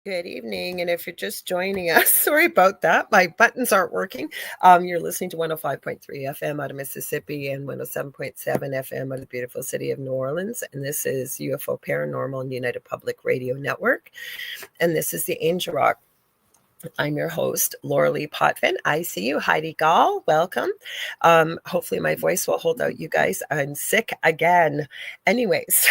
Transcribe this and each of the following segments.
Good evening. And if you're just joining us, sorry about that. My buttons aren't working. You're listening to 105.3 FM out of Mississippi and 107.7 FM out of the beautiful city of New Orleans. And this is UFO Paranormal and United Public Radio Network. And this is the Angel Rock. I'm your host, Lorilei Potvin. I see you. Heidi Gall, welcome. Hopefully my voice will hold out, you guys. I'm sick again. Anyways,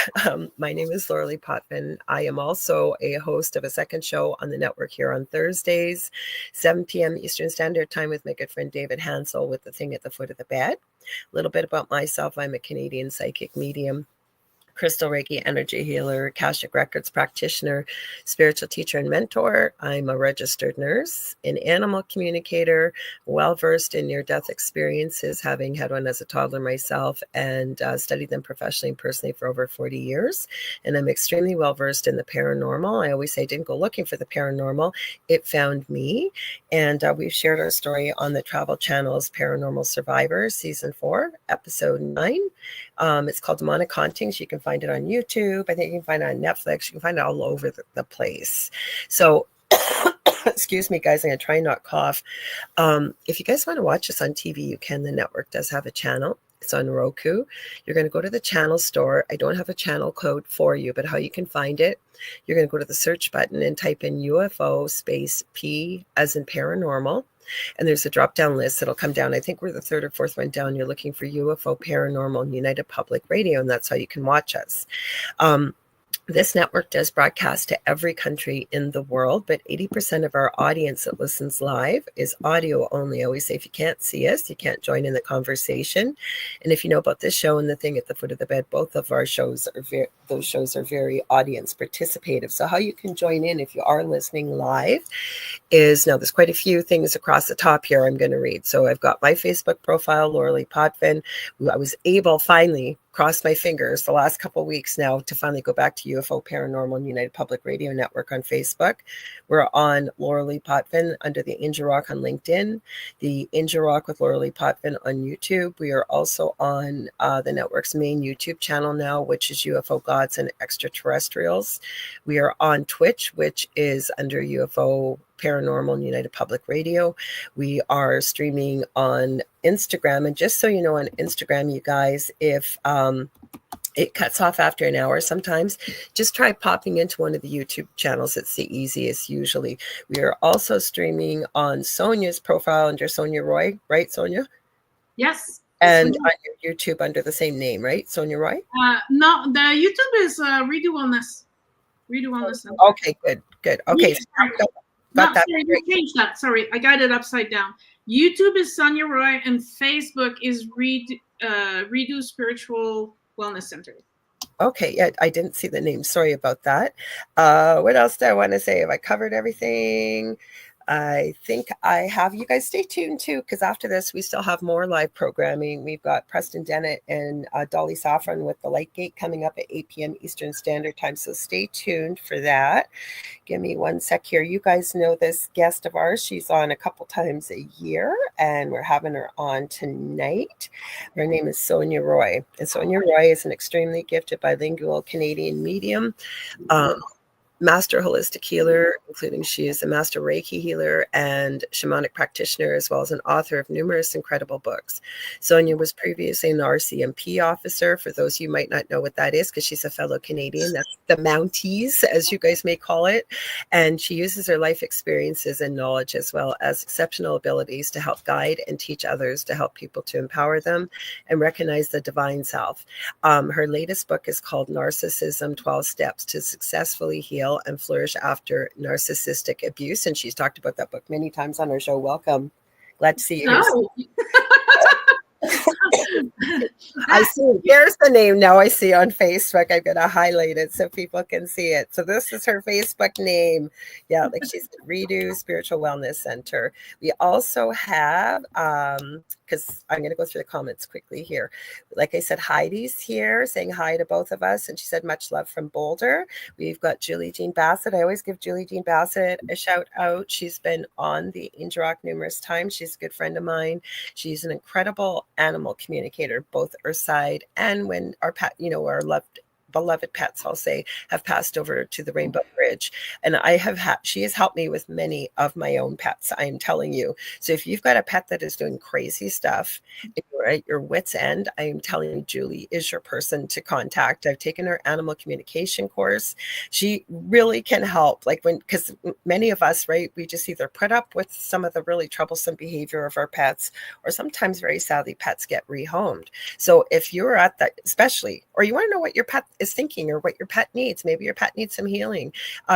my name is Lorilei Potvin. I am also a host of a second show on the network here on Thursdays, 7 p.m. Eastern Standard Time with my good friend David Hansel with The Thing at the Foot of the Bed. A little bit about myself. I'm a Canadian psychic medium, crystal Reiki energy healer, Akashic Records practitioner, spiritual teacher and mentor. I'm a registered nurse, an animal communicator, well-versed in near-death experiences, having had one as a toddler myself and studied them professionally and personally for over 40 years. And I'm extremely well-versed in the paranormal. I always say I didn't go looking for the paranormal. It found me. And we've shared our story on the Travel Channel's Paranormal Survivors, Season 4, Episode 9. It's called Demonic Hauntings. You can find it on YouTube. I think you can find it on Netflix. You can find it all over the place. So, excuse me, guys. I'm going to try and not cough. If you guys want to watch us on TV, you can. The network does have a channel. It's on Roku. You're going to go to the channel store. I don't have a channel code for you, but how you can find it, you're going to go to the search button and type in UFO space P as in paranormal. And there's a drop-down list that'll come down. I think we're the third or fourth one down. You're looking for UFO Paranormal and United Public Radio, and that's how you can watch us. This network does broadcast to every country in the world, but 80% of our audience that listens live is audio only. I always say if you can't see us, you can't join in the conversation. And if you know about this show and The Thing at the Foot of the Bed, both of our shows are very audience participative. So how you can join in if you are listening live is, now there's quite a few things across the top here I'm going to read. So I've got my Facebook profile, Lorilei Potvin. I was able finally, crossed my fingers the last couple of weeks now to finally go back to UFO Paranormal and United Public Radio Network on Facebook. We're on Lorilei Potvin under the Angel Rock on LinkedIn, the Angel Rock with Lorilei Potvin on YouTube. We are also on the network's main YouTube channel now, which is UFO Gods and Extraterrestrials. We are on Twitch, which is under UFO Paranormal and United Public Radio. We are streaming on Instagram. And just so you know, on Instagram, you guys, if it cuts off after an hour sometimes, just try popping into one of the YouTube channels. It's the easiest usually. We are also streaming on Sonya's profile under Sonya Roy, right, Sonya? Yes. And on your YouTube under the same name, right, Sonya Roy? No, the YouTube is Redo Wellness. Redo Wellness. Okay, good. Okay. Yeah, sorry, you changed that. Sorry, I got it upside down. YouTube is Sonya Roy, and Facebook is Redo Spiritual Wellness Center. Okay, yeah, I didn't see the name. Sorry about that. What else do I want to say? Have I covered everything? I think I have. You guys stay tuned too, because after this, we still have more live programming. We've got Preston Dennett and Dolly Saffron with the Light Gate coming up at 8 p.m. Eastern Standard Time. So stay tuned for that. Give me one sec here. You guys know this guest of ours. She's on a couple times a year, and we're having her on tonight. Her name is Sonya Roy. And Sonya Roy is an extremely gifted bilingual Canadian medium. Master Holistic Healer, including she is a Master Reiki Healer and Shamanic Practitioner, as well as an author of numerous incredible books. Sonya was previously an RCMP officer. For those of you who might not know what that is, because she's a fellow Canadian, that's the Mounties, as you guys may call it. And she uses her life experiences and knowledge, as well as exceptional abilities, to help guide and teach others, to help people to empower them and recognize the divine self. Her latest book is called Narcissism, 12 Steps to Successfully Heal and Flourish After Narcissistic Abuse. And she's talked about that book many times on her show. Welcome. Glad to see you here. I see. Here's the name now I see on Facebook. I'm going to highlight it so people can see it. So this is her Facebook name. Yeah, like she's at Redo Spiritual Wellness Center. We also have, because I'm going to go through the comments quickly here. Like I said, Heidi's here saying hi to both of us. And she said, much love from Boulder. We've got Julie Jean Bassett. I always give Julie Jean Bassett a shout out. She's been on the Angel Rock numerous times. She's a good friend of mine. She's an incredible animal communicator, both Earthside and when our pet, our beloved pets, I'll say, have passed over to the Rainbow Bridge. courage. And she has helped me with many of my own pets, I am telling you. So if you've got a pet that is doing crazy stuff, if you're at your wit's end, I am telling you, Julie is your person to contact. I've taken her animal communication course. She really can help, because many of us, right, we just either put up with some of the really troublesome behavior of our pets, or sometimes very sadly pets get rehomed. So if you're at that, especially, or you want to know what your pet is thinking or what your pet needs, maybe your pet needs some healing,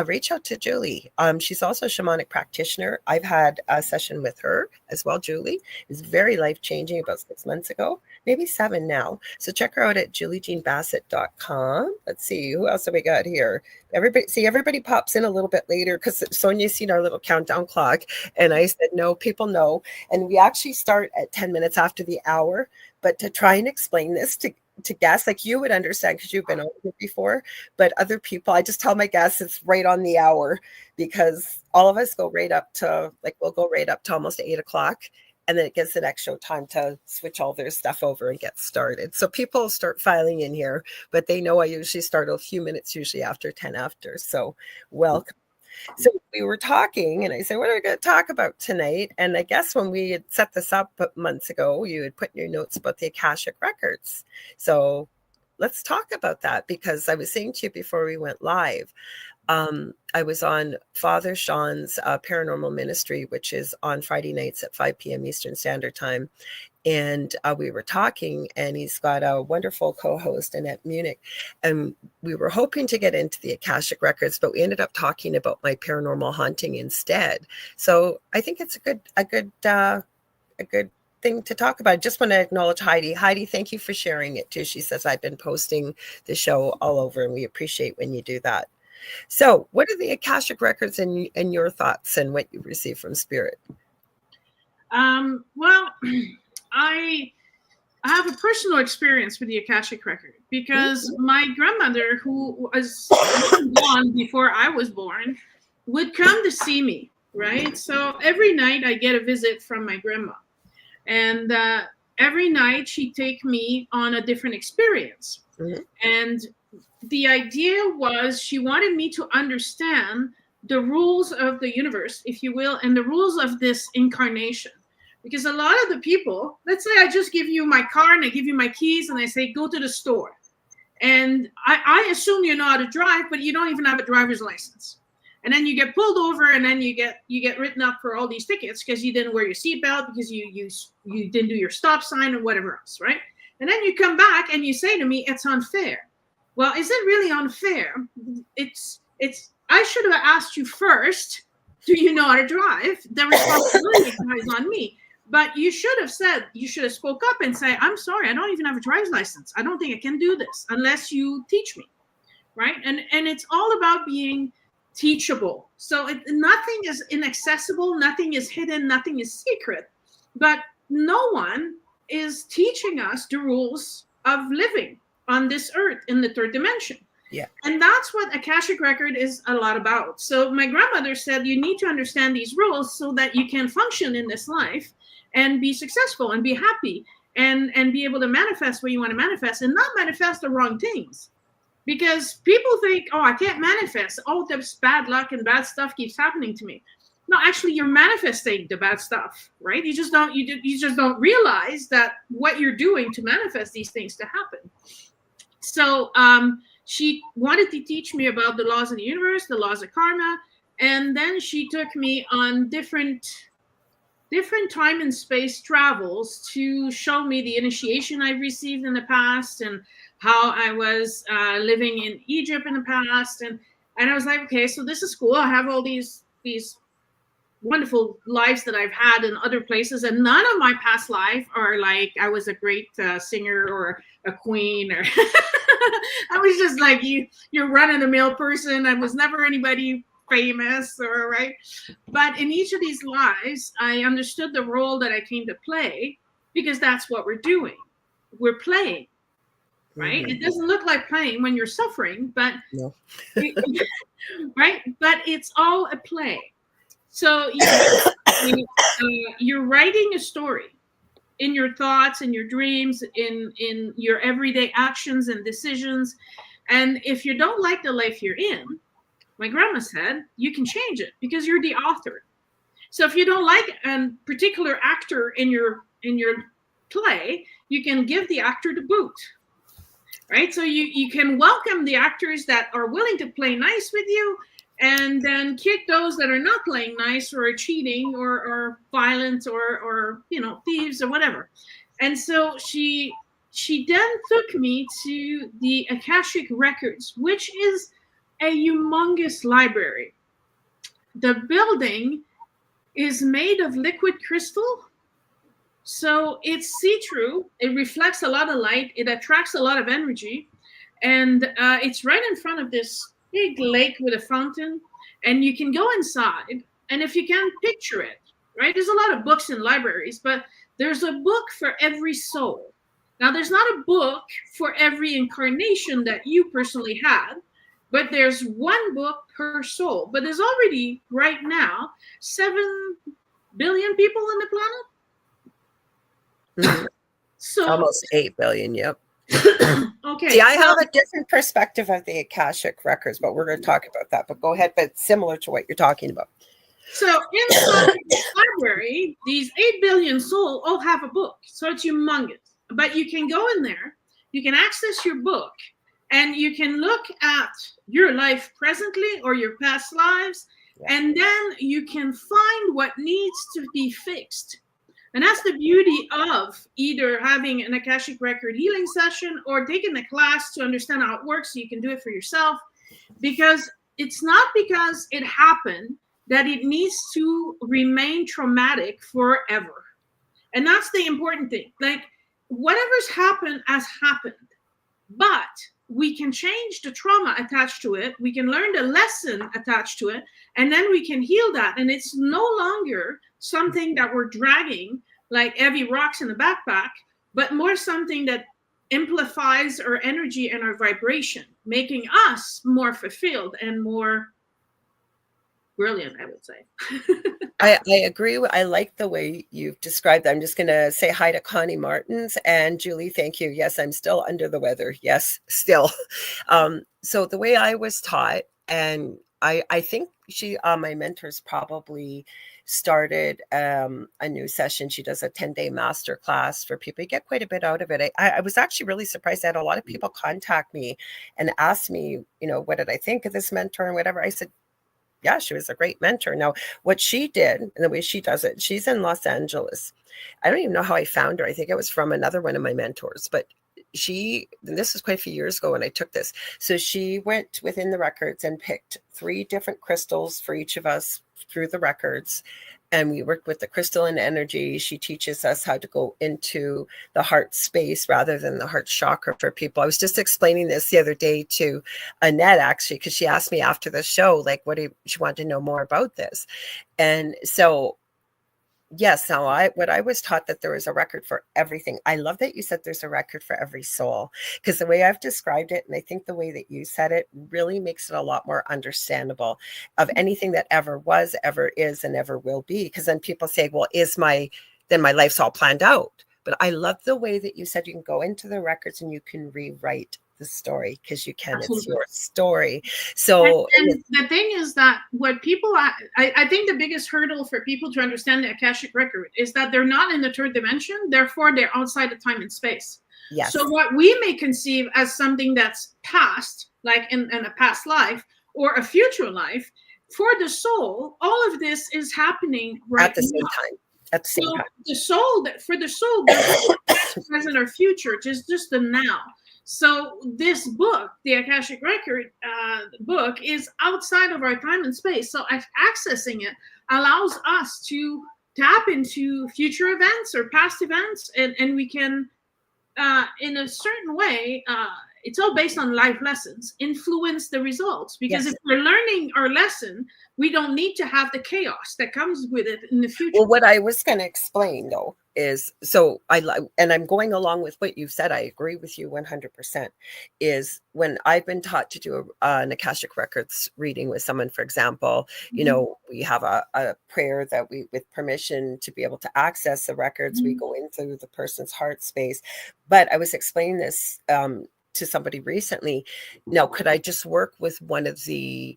reach out to Julie. She's also a shamanic practitioner. I've had a session with her as well. Julie is very life-changing about 6 months ago, maybe 7 now. So check her out at juliejeanbassett.com. Let's see, who else have we got here? Everybody pops in a little bit later because Sonia's seen our little countdown clock. And I said, no, people know. And we actually start at 10 minutes after the hour. But to try and explain this to guests, like you would understand because you've been over here before, but other people, I just tell my guests it's right on the hour, because all of us go right up to, we'll go right up to almost 8 o'clock. And then it gives the next show time to switch all their stuff over and get started. So people start filing in here, but they know I usually start a few minutes, usually after 10 after. So welcome. So we were talking and I said, what are we going to talk about tonight? And I guess when we had set this up months ago, you had put in your notes about the Akashic Records. So let's talk about that, because I was saying to you before we went live, I was on Father Sean's Paranormal Ministry, which is on Friday nights at 5 p.m. Eastern Standard Time. And we were talking, and he's got a wonderful co-host, Annette Munich. And we were hoping to get into the Akashic Records, but we ended up talking about my paranormal haunting instead. So I think it's a good thing to talk about. I just want to acknowledge Heidi. Heidi, thank you for sharing it too. She says, I've been posting the show all over, and we appreciate when you do that. So what are the Akashic Records and your thoughts and what you receive from Spirit? Well, I have a personal experience with the Akashic Record, because my grandmother, who was born before I was born, would come to see me, right? So every night I get a visit from my grandma. And every night she'd take me on a different experience. Mm-hmm. And the idea was she wanted me to understand the rules of the universe, if you will, and the rules of this incarnation. Because a lot of the people, let's say I just give you my car and I give you my keys and I say, go to the store. And I assume you know how to drive, but you don't even have a driver's license. And then you get pulled over, and then you get written up for all these tickets because you didn't wear your seatbelt, because you didn't do your stop sign or whatever else, right? And then you come back and you say to me, it's unfair. Well, is it really unfair? I should have asked you first, do you know how to drive? The responsibility lies on me. But you should have spoke up and say, I'm sorry, I don't even have a driver's license. I don't think I can do this unless you teach me, right? And it's all about being teachable. So nothing is inaccessible, nothing is hidden, nothing is secret. But no one is teaching us the rules of living on this earth in the third dimension. Yeah. And that's what Akashic Record is a lot about. So my grandmother said, you need to understand these rules so that you can function in this life and be successful and be happy and be able to manifest what you want to manifest, and not manifest the wrong things. Because people think, oh, I can't manifest. Oh, there's bad luck and bad stuff keeps happening to me. No, actually, you're manifesting the bad stuff, right? You just don't realize that what you're doing to manifest these things to happen. So she wanted to teach me about the laws of the universe, the laws of karma, and then she took me on different time and space travels to show me the initiation I received in the past and how I was living in Egypt in the past. And I was like, okay, so this is cool. I have all these wonderful lives that I've had in other places. And none of my past life are like I was a great singer or a queen, or I was just like you're run-of-the-mill person. I was never anybody famous, or right. But in each of these lives, I understood the role that I came to play, because that's what we're doing. We're playing. Right? Mm-hmm. It doesn't look like playing when you're suffering, but no. Right? But it's all a play. So you're writing a story in your thoughts, in your dreams, in your everyday actions and decisions. And if you don't like the life you're in, my grandma said, you can change it because you're the author. So if you don't like a particular actor in your play, you can give the actor the boot, right? So you can welcome the actors that are willing to play nice with you, and then kick those that are not playing nice or are cheating or violent or thieves or whatever. And so she then took me to the Akashic Records, which is a humongous library. The building is made of liquid crystal. So it's see-through. It reflects a lot of light. It attracts a lot of energy. And it's right in front of this big lake with a fountain. And you can go inside. And if you can picture it, right? There's a lot of books in libraries, but there's a book for every soul. Now, there's not a book for every incarnation that you personally had, but there's one book per soul. But there's already, right now, 7 billion people on the planet. So almost 8 billion. Yep. Okay. See, I have a different perspective of the Akashic Records, but we're going to talk about that. But go ahead. But similar to what you're talking about. So inside the library, these 8 billion souls all have a book. So it's humongous. But you can go in there, you can access your book, and you can look at your life presently or your past lives, and then you can find what needs to be fixed. And that's the beauty of either having an Akashic Record healing session or taking a class to understand how it works so you can do it for yourself. Because it's not because it happened that it needs to remain traumatic forever. And that's the important thing. Like, whatever's happened has happened. But we can change the trauma attached to it. We can learn the lesson attached to it. And then we can heal that. And it's no longer something that we're dragging like heavy rocks in the backpack, but more something that amplifies our energy and our vibration, making us more fulfilled and more brilliant, I would say. I agree. I like the way you've described that. I'm just going to say hi to Connie Martins and Julie. Thank you. Yes, I'm still under the weather. Yes, still. So the way I was taught, and I think my mentors probably started a new session. She does a 10-day master class for people. You get quite a bit out of it. I was actually really surprised. I had a lot of people contact me and ask me, what did I think of this mentor and whatever. I said, yeah, she was a great mentor. Now, what she did and the way she does it, she's in Los Angeles. I don't even know how I found her. I think it was from another one of my mentors, but this was quite a few years ago when I took this. So she went within the records and picked 3 different crystals for each of us through the records. And we worked with the crystal and energy. She teaches us how to go into the heart space rather than the heart chakra for people. I was just explaining this the other day to Annette, actually, because she asked me after the show, like, she wanted to know more about this. And so, yes, now what I was taught that there was a record for everything. I love that you said there's a record for every soul, because the way I've described it, and I think the way that you said it really makes it a lot more understandable of anything that ever was, ever is, and ever will be. Because then people say, well, then my life's all planned out. But I love the way that you said you can go into the records and you can rewrite the story, because you can. Absolutely. It's your story. So and the thing is that what people, I think the biggest hurdle for people to understand the Akashic Record is that they're not in the 3rd dimension, therefore they're outside of time and space. Yes. So what we may conceive as something that's past, like in a past life or a future life, for the soul, all of this is happening right at the same time. At the same time. For the soul, there's present or future, just the now. So this book, the Akashic Record book, is outside of our time and space. So accessing it allows us to tap into future events or past events, and we can, in a certain way, it's all based on life lessons, influence the results. Because if we're learning our lesson, we don't need to have the chaos that comes with it in the future. Well, what I was going to explain, though, is, so and I'm going along with what you've said. I agree with you 100%, is when I've been taught to do an Akashic Records reading with someone, for example, we have a prayer that we, with permission to be able to access the records, we go into the person's heart space. But I was explaining this to somebody recently. Now, could I just work with one of the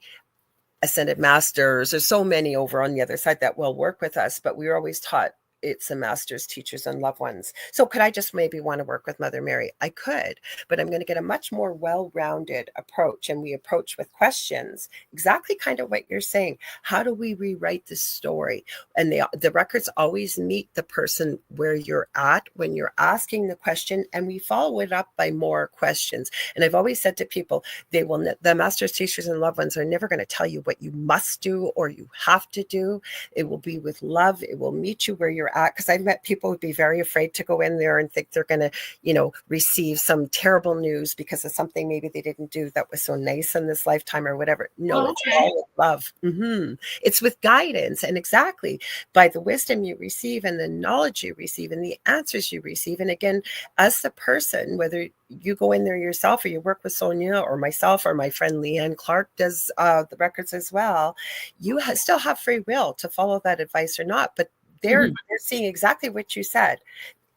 ascended masters. There's so many over on the other side that will work with us, but we were always taught it's the masters, teachers, and loved ones. So could I just maybe want to work with Mother Mary? I could, but I'm going to get a much more well-rounded approach. And we approach with questions, exactly kind of what you're saying. How do we rewrite the story? And the records always meet the person where you're at when you're asking the question, and we follow it up by more questions. And I've always said to people, the masters, teachers, and loved ones are never going to tell you what you must do or you have to do. It will be with love. It will meet you where you're at. Because I've met people who'd be very afraid to go in there and think they're going to, receive some terrible news because of something maybe they didn't do that was so nice in this lifetime or whatever. No, It's all with love. It's with guidance, and exactly by the wisdom you receive and the knowledge you receive and the answers you receive. And again, as the person, whether you go in there yourself or you work with Sonya or myself or my friend Leanne Clark does the records as well, you still have free will to follow that advice or not. But they're seeing exactly what you said.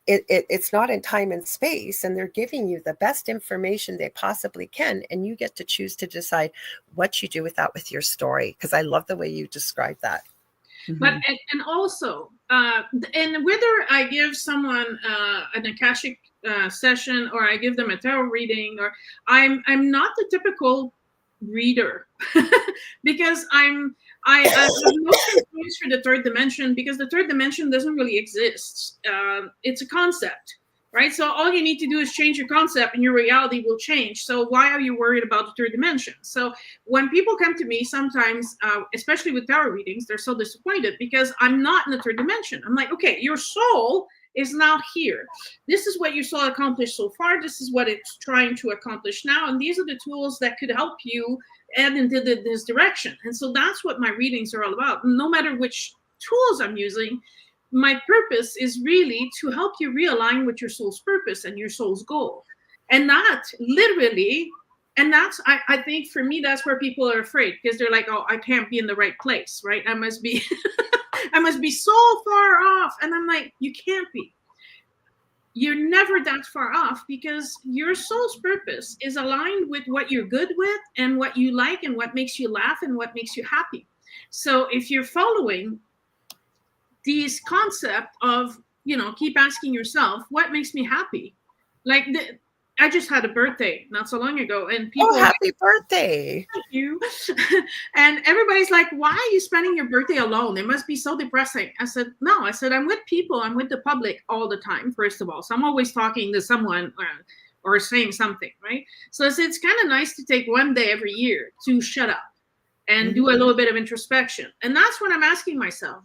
It's not in time and space, and they're giving you the best information they possibly can, and you get to choose to decide what you do with that with your story. Because I love the way you describe that. But and also, and whether I give someone an Akashic session or I give them a tarot reading, or I'm not the typical reader because I have no use for the third dimension, because the third dimension doesn't really exist. It's a concept, right? So all you need to do is change your concept and your reality will change. So why are you worried about the third dimension? So when people come to me sometimes, especially with tarot readings, they're so disappointed because I'm not in the third dimension. I'm like, okay, your soul is now here. This is what your soul accomplished so far. This is what it's trying to accomplish now. And these are the tools that could help you head into this direction. And so that's what my readings are all about. No matter which tools I'm using, my purpose is really to help you realign with your soul's purpose and your soul's goal. And that literally, and that's, I think for me, that's where people are afraid, because they're like, oh, I can't be in the right place, right? I must be, I must be so far off. And I'm like, you can't be. You're never that far off, because your soul's purpose is aligned with what you're good with and what you like and what makes you laugh and what makes you happy. So if you're following these concept of, keep asking yourself, what makes me happy? Like I just had a birthday not so long ago, and people, happy birthday. Thank you. And everybody's like, why are you spending your birthday alone? It must be so depressing. I said, no, I'm with people. I'm with the public all the time, first of all. So I'm always talking to someone or saying something, right? So it's kind of nice to take one day every year to shut up and do a little bit of introspection. And that's what I'm asking myself.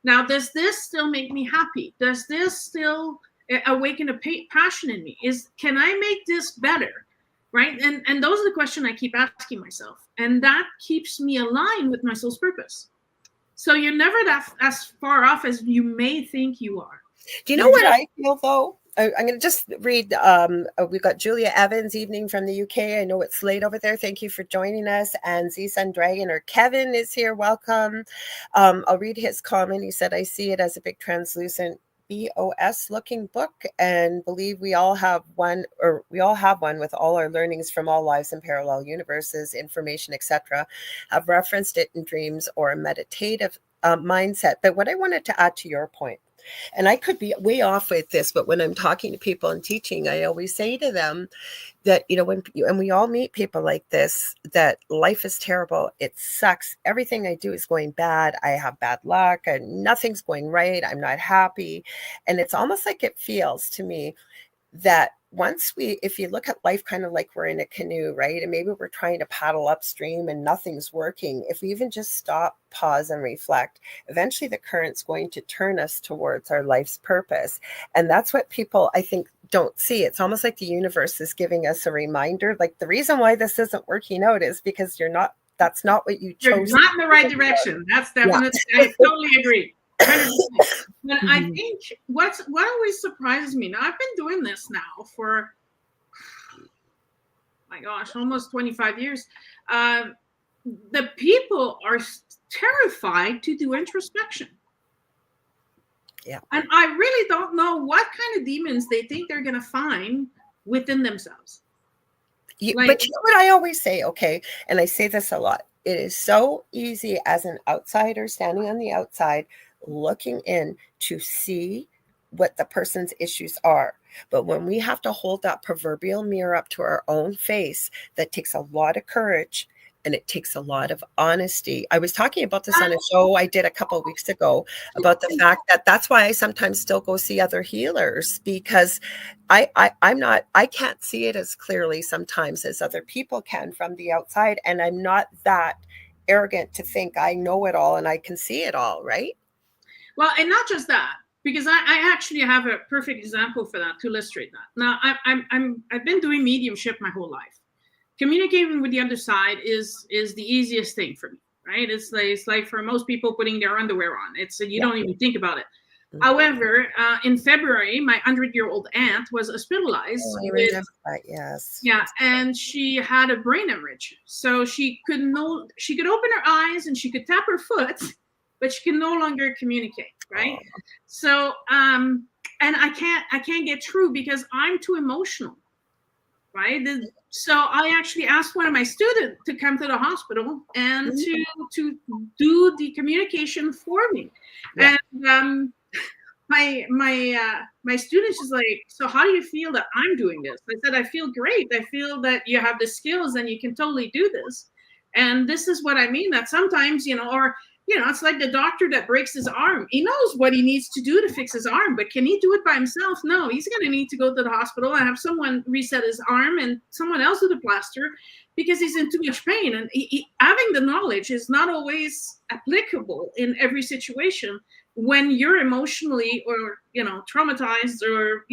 Now, does this still make me happy? Does this still awaken a passion in me? Can I make this better? Right? And those are the questions I keep asking myself. And that keeps me aligned with my soul's purpose. So you're never that as far off as you may think you are. Do you know what I feel, though? I'm going to just read. We've got Julia Evans, evening from the UK. I know it's late over there. Thank you for joining us. And Z-Sun Dragon, or Kevin, is here. Welcome. I'll read his comment. He said, I see it as a big translucent BOS looking book, and believe we all have one with all our learnings from all lives and parallel universes, information, etc. Have referenced it in dreams or a meditative mindset. But what I wanted to add to your point, and I could be way off with this, but when I'm talking to people and teaching, I always say to them that, and we all meet people like this, that life is terrible. It sucks. Everything I do is going bad. I have bad luck and nothing's going right. I'm not happy. And it's almost like it feels to me that if you look at life kind of like we're in a canoe, right? And maybe we're trying to paddle upstream and nothing's working. If we even just stop, pause, and reflect, eventually the current's going to turn us towards our life's purpose. And that's what people, I think, don't see. It's almost like the universe is giving us a reminder. Like, the reason why this isn't working out is because that's not what you chose. You're not in the right direction. That's definitely, yeah. I totally agree. 100%. But I think what always surprises me, now I've been doing this now for, my gosh, almost 25 years. The people are terrified to do introspection. Yeah. And I really don't know what kind of demons they think they're going to find within themselves. But you know what I always say, okay, and I say this a lot, it is so easy as an outsider standing on the outside, looking in to see what the person's issues are. But when we have to hold that proverbial mirror up to our own face, that takes a lot of courage and it takes a lot of honesty. I was talking about this on a show I did a couple of weeks ago about the fact that that's why I sometimes still go see other healers, because I can't see it as clearly sometimes as other people can from the outside. And I'm not that arrogant to think I know it all and I can see it all, right? Well, and not just that, because I actually have a perfect example for that to illustrate that. Now, I've been doing mediumship my whole life. Communicating with the other side is the easiest thing for me, right? It's like for most people putting their underwear on. You don't even think about it. Mm-hmm. However, in February, my 100-year-old aunt was hospitalized. Oh, I remember that, yes. Yeah, and she had a brain hemorrhage, so she could open her eyes and she could tap her foot, but she can no longer communicate, right? Oh. So, and I can't get through because I'm too emotional, right? So I actually asked one of my students to come to the hospital and to do the communication for me. Yeah. And my student is like, so how do you feel that I'm doing this? I said, I feel great. I feel that you have the skills and you can totally do this. And this is what I mean, that sometimes, it's like the doctor that breaks his arm. He knows what he needs to do to fix his arm, but can he do it by himself? No, he's going to need to go to the hospital and have someone reset his arm and someone else do the plaster because he's in too much pain. And having the knowledge is not always applicable in every situation when you're emotionally or, traumatized or,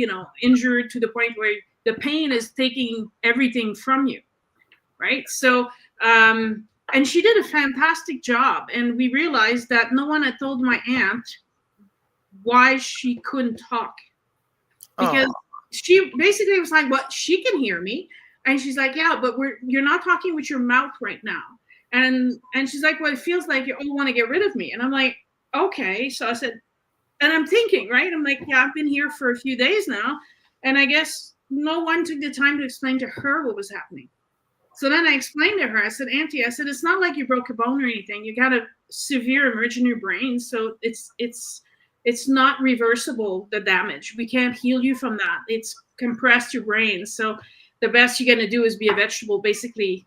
injured to the point where the pain is taking everything from you, right? So, and she did a fantastic job. And we realized that no one had told my aunt why she couldn't talk. Because she basically was like, well, she can hear me. And she's like, yeah, but you're not talking with your mouth right now. And she's like, well, it feels like you all want to get rid of me. And I'm like, okay. So I said, and I'm thinking, right? I'm like, yeah, I've been here for a few days now. And I guess no one took the time to explain to her what was happening. So then I explained to her, I said, Auntie, it's not like you broke a bone or anything. You got a severe hemorrhage in your brain. So it's not reversible, the damage. We can't heal you from that. It's compressed your brain. So the best you're going to do is be a vegetable. Basically,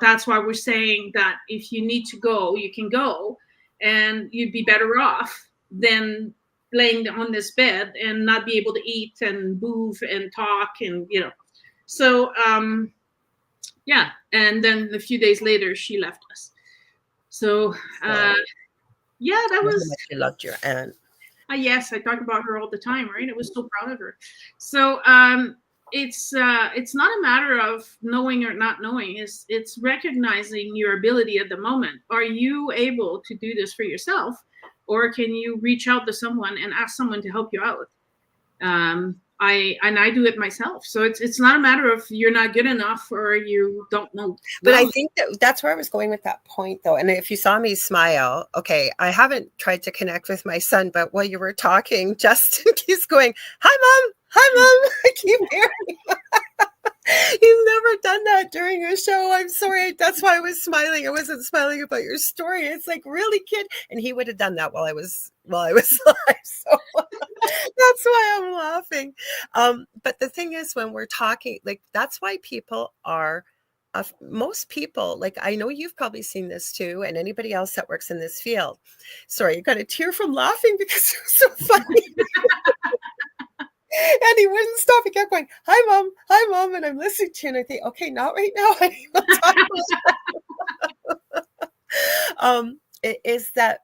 that's why we're saying that if you need to go, you can go, and you'd be better off than laying on this bed and not be able to eat and move and talk and, So, yeah. And then a few days later, she left us. So, yeah, that was. You loved your aunt. Yes, I talk about her all the time, right? I was so proud of her. So, it's not a matter of knowing or not knowing. It's recognizing your ability at the moment. Are you able to do this for yourself, or can you reach out to someone and ask someone to help you out? I do it myself. So it's not a matter of you're not good enough or you don't know. But I think that's where I was going with that point, though. And if you saw me smile, okay, I haven't tried to connect with my son, but while you were talking, Justin keeps going, hi, Mom. Hi, Mom. I keep hearing He's never done that during a show. I'm sorry. That's why I was smiling. I wasn't smiling about your story. It's like, really, kid? And he would have done that while I was live. So that's why I'm laughing. But the thing is, when we're talking, like, that's why people are, most people, like, I know you've probably seen this too, and anybody else that works in this field. Sorry, you got a tear from laughing because it was so funny. And he wouldn't stop. He kept going, hi, Mom. Hi, Mom. And I'm listening to you. And I think, okay, not right now. It is that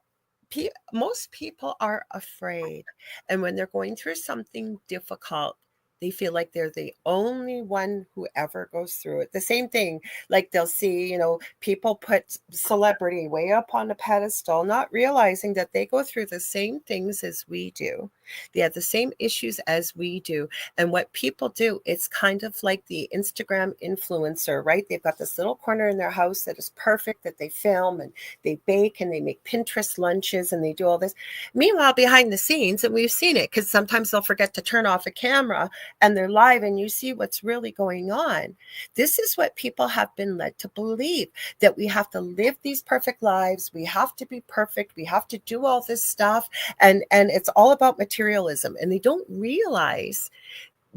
most people are afraid. And when they're going through something difficult, they feel like they're the only one who ever goes through it. The same thing, like they'll see, people put celebrity way up on a pedestal, not realizing that they go through the same things as we do. They have the same issues as we do. And what people do, it's kind of like the Instagram influencer, right? They've got this little corner in their house that is perfect, that they film and they bake and they make Pinterest lunches and they do all this. Meanwhile, behind the scenes, and we've seen it because sometimes they'll forget to turn off a camera and they're live and you see what's really going on. This is what people have been led to believe, that we have to live these perfect lives. We have to be perfect. We have to do all this stuff. And it's all about materialism. And they don't realize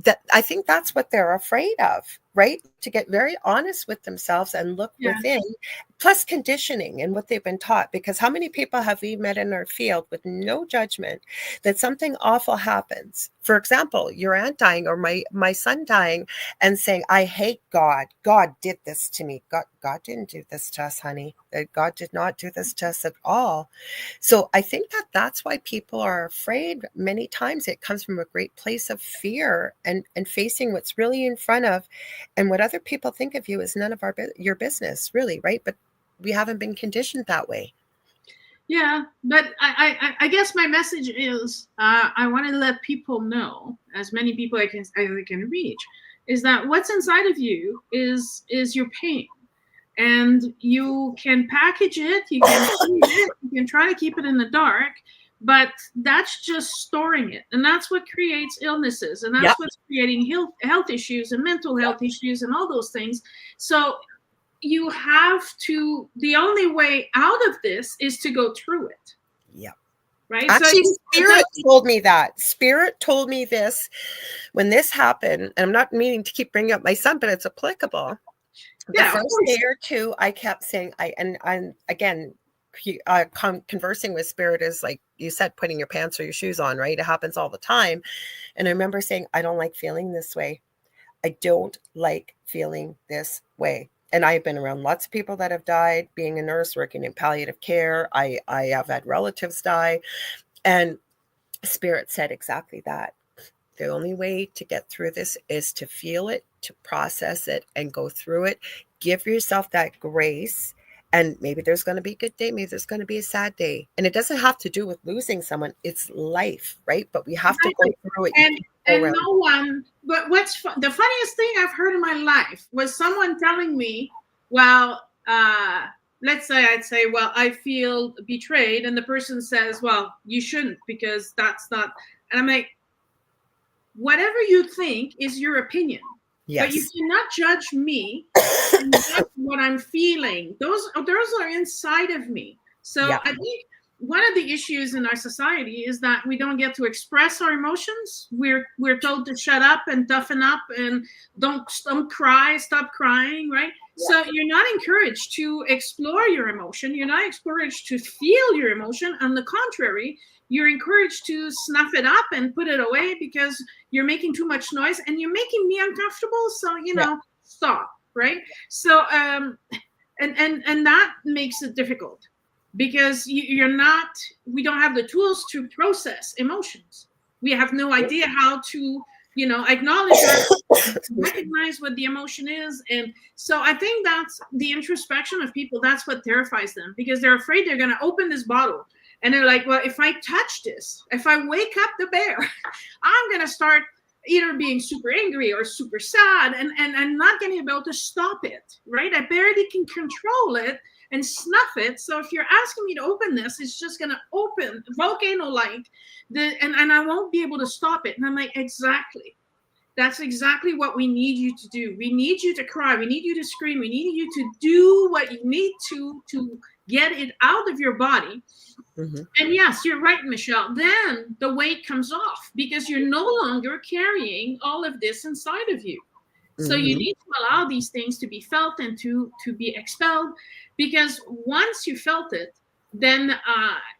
that. I think that's what they're afraid of, right? To get very honest with themselves and look within, plus conditioning and what they've been taught. Because how many people have we met in our field with no judgment that something awful happens? For example, your aunt dying or my son dying and saying, I hate God. God did this to me. God didn't do this to us, honey. God did not do this to us at all. So I think that that's why people are afraid. Many times it comes from a great place of fear and facing what's really in front of. And what other people think of you is none of your business, really, right? But we haven't been conditioned that way. Yeah, but I guess my message is I want to let people know, as many people I can reach, is that what's inside of you is your pain, and you can package it, you can treat it, you can try to keep it in the dark, but that's just storing it, and that's what creates illnesses, and that's what's creating health issues and mental health issues and all those things. So you have to, the only way out of this is to go through it. Yeah. Right. Actually, Spirit told me that. Spirit told me this when this happened. And I'm not meaning to keep bringing up my son, but it's applicable. The first day or two, I kept saying, and again, conversing with Spirit is like you said, putting your pants or your shoes on, right? It happens all the time. And I remember saying, I don't like feeling this way. I don't like feeling this way. And I've been around lots of people that have died, being a nurse, working in palliative care. I have had relatives die. And Spirit said exactly that. The only way to get through this is to feel it, to process it, and go through it. Give yourself that grace. And maybe there's going to be a good day. Maybe there's going to be a sad day. And it doesn't have to do with losing someone. It's life, right? But we have to go through it. And no one, but the funniest thing I've heard in my life was someone telling me, well, let's say I'd say, well, I feel betrayed. And the person says, well, you shouldn't, because that's not. And I'm like, whatever you think is your opinion. Yes. But you cannot judge me and judge what I'm feeling. Those are inside of me. So I think one of the issues in our society is that we don't get to express our emotions. We're told to shut up and toughen up and don't cry, stop crying, right? Yeah. So you're not encouraged to explore your emotion. You're not encouraged to feel your emotion. On the contrary, you're encouraged to snuff it up and put it away because you're making too much noise and you're making me uncomfortable. So, stop, right? So, and that makes it difficult. Because we don't have the tools to process emotions. We have no idea how to, acknowledge or recognize what the emotion is. And so I think that's the introspection of people. That's what terrifies them, because they're afraid they're going to open this bottle. And they're like, well, if I touch this, if I wake up the bear, I'm going to start either being super angry or super sad and I'm not going to be able to stop it, right? I barely can control it and snuff it. So if you're asking me to open this, it's just going to open volcano-like, and I won't be able to stop it. And I'm like, exactly. That's exactly what we need you to do. We need you to cry. We need you to scream. We need you to do what you need to get it out of your body. Mm-hmm. And yes, you're right, Michelle. Then the weight comes off because you're no longer carrying all of this inside of you. Mm-hmm. So you need to allow these things to be felt and to be expelled, because once you felt it, then